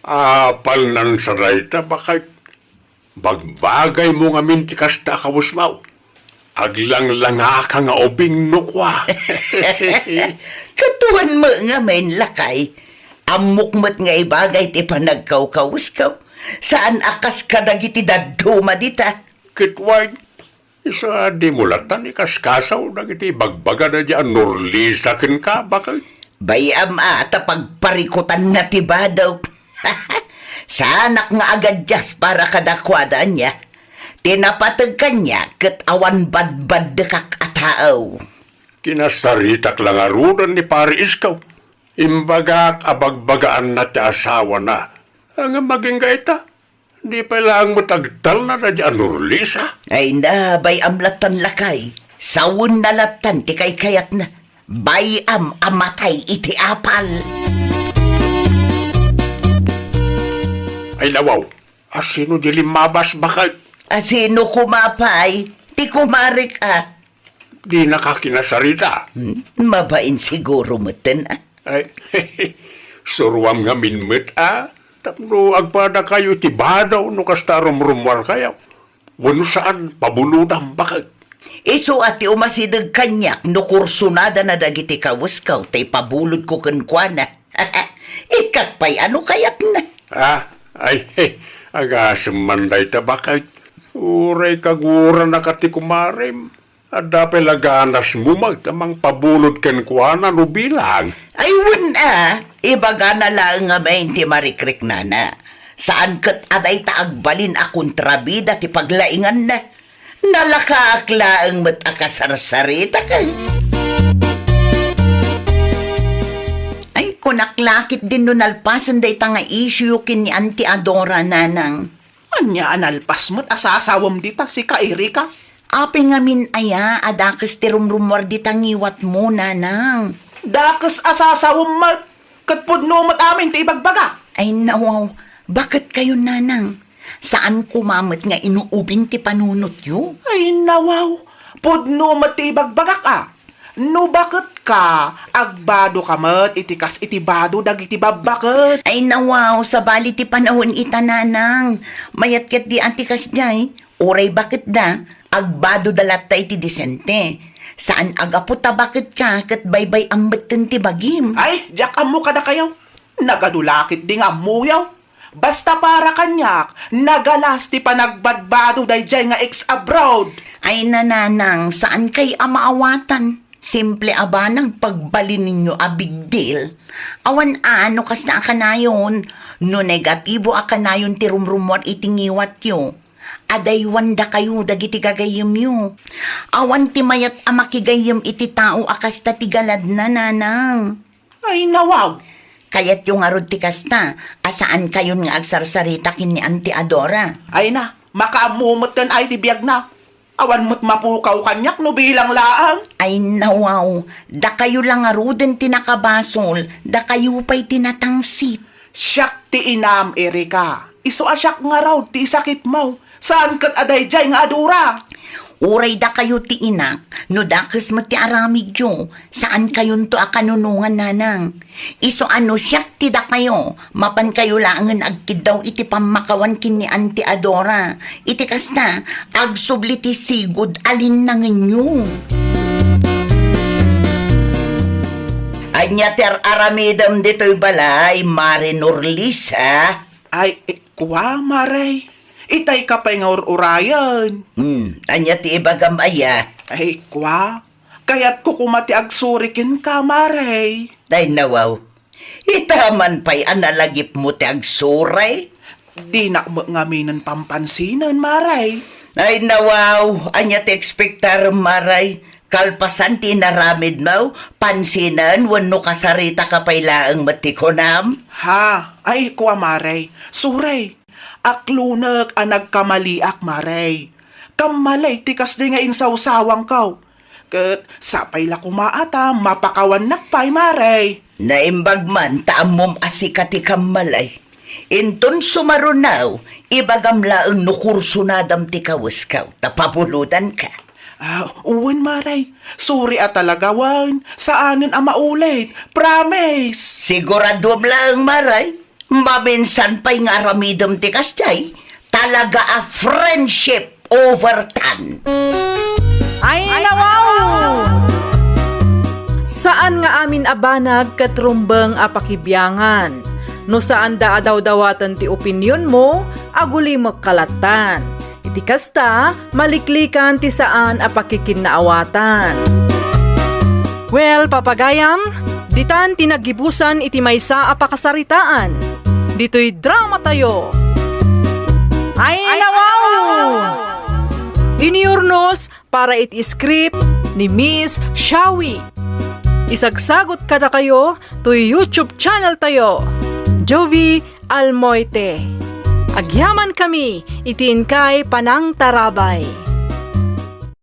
Apal nan sarayta bakay. Bagbagay mo nga minti kasta kawus mau. Aglang-langa ka nga obing nukwa. Katuan mo nga men lakay. Amukmat nga ibagay ti panagkaw-kawus ka. Saan akas ka dagiti daduma dita? Kitway. Isa di mulatan ikaskasaw nagiti bagbaga na dyan Norlisa ken ka bakay. Bayam ata pagparikutan na ti badaw. Sanak nga agad jas para kadakwada niya. Tinapatag kanya ket awan badbad dekak ataaw. Kinasaritak lang arunan ni pari iskaw. Imbagak abagbagaan na ti asawa na. Ang maging gaita. Di pa lang matagtal na dyan, Norlisa. Ay na, bay amlatan lakay. Sawun na latan, ti kay kayat na. Bay amatay iti apal. Ay lawaw, asino di limabas bakal? Asino kumapay, ti kumarik Di nakakinasarita. Mabain siguro meten Ay, suruam nga minmet Tapno agpada kayo tibadaw no kastarom rumwar kayo. Wano saan pabuludang bakal? Iso ati umasidag kanyak no kursunada na dagiti kawaskaw tay pabulod ko kenkwana. Ikakpay ano kayat na? Agasem manday tabakay. Uray kagura na kati kumarim. Ada pelaganas mo magtamang pabulod kenkwana no bilang. Ay wala, ibaga na lang nga may ti marikrik na. Saan kat aday taagbalin a kontrabida ti paglaingan na. Nalakaakla ang matasarsarita kay. Ay, kunaklakit din nun alpasan day tanga issue kin ni Auntie Adora nanang. Anya analpas mo't asasawam dita si ka Erika. Ape nga min aya, adakas ti rumrumwar di tangiwat mo, nanang. Dakas asasawam mat. Katpudno mat amin ti ibagbaga. Ay nawaw, bakit kayo, nanang? Saan kumamit nga inuubing ti panunot yu? Ay nawaw, pudno mat ti ibagbagak No bakit ka, agbado ka mat, itikas itibado dagiti babakit. Ay nawaw, sa bali ti panahon ita, nanang. Mayat ket di antikas jay, uray bakit da, agbado dalat ta iti disente. Saan agaputa bakit ka, kat baybay ambeten ti bagim? Ay, jak amo ka na kayo. Nagadulakit ding amuyaw. Basta para kanyak, nagalas ti panagbadbado dayjay nga ex-abroad. Ay nananang, saan kay amaawatan? Simple abanang pagbalin ninyo a big deal. Awan ano kas na akanayon, no negatibo akanayon ti rumrumor itingiwat yo. Aday wanda kayo dagiti gagayem yo. Awan ti mayat a makigayem iti tao akas ta tigalad na nanang. Ay nawaw. Kayat yung arod ti kasta, asaan kayon nga agsarsarita kin ni Auntie Adora. Ay na, makaamumot kan ay ti biyag na. Awan mo't mapukaw kanyak no bilang laang. Ay nawaw, da kayo lang aruden tinakabasol, da kayo pa'y tinatangsit. Siyak ti inam, Erika. Iso asyak nga raw ti sakit mo. Saan kat aday jay nga adura? Uray da kayo ti inak, no dakes mo ti aramid yo, saan kayon to akanunungan nanang. Iso ano siyak ti da kayo, mapan kayo langan agkid daw iti pamakawan kin ni Auntie Adora. Iti kasta, agsubli ti sigod alin nangin yo. Anya ter aramidam dito'y balay, Mare Norlisa. Ay, kwa, maray. Itay ka pa'y nga urayan. Anya ti ibagam aya. Ay, kwa. Kaya't kukumati agsurikin ka, maray. Day nawaw. Itaman pa'y analagip mo ti agsuray. Di na mo ngaminan pampansinan, maray. Ay nawaw. Anya ti ekspektar maray. Kalpasan ti naramid mo. Pansinan wano kasarita ka pa'y laang matikonam. Ha, ay, kwa, maray. Suray. Aklunag ang nagkamaliak, maray. Kamalay, tikas di nga insawsawang kaw. Kat sapay la kumaata, mapakawan nakpay, maray. Naimbag man, taamom asikati kamalay. Inton sumarunaw, ibagam laang nukursunadam ti kawaskaw, tapabuludan ka. Uwan, maray. Sorry talaga, wan. Saanin ang maulit. Promise. Siguradom lang, maray. Maminsan pa'y nga aramidam ti kasjay, talaga a friendship over tan. Ay nawaw! Saan nga amin abanag katrumbang apakibyangan? No saan da adaw-dawatan ti opinyon mo, aguli magkalatan. Iti kasta, maliklikan ti saan apakikinaawatan. Well, papagayam, ditan tinagibusan iti maysa apakasaritaan. Dito'y drama tayo. Ay nawaw! Iniurnos para iti script ni Miss Shawi. Isagsagot kada kayo to YouTube channel tayo, Jovi Almoite. Agyaman kami, itin kay panang tarabay.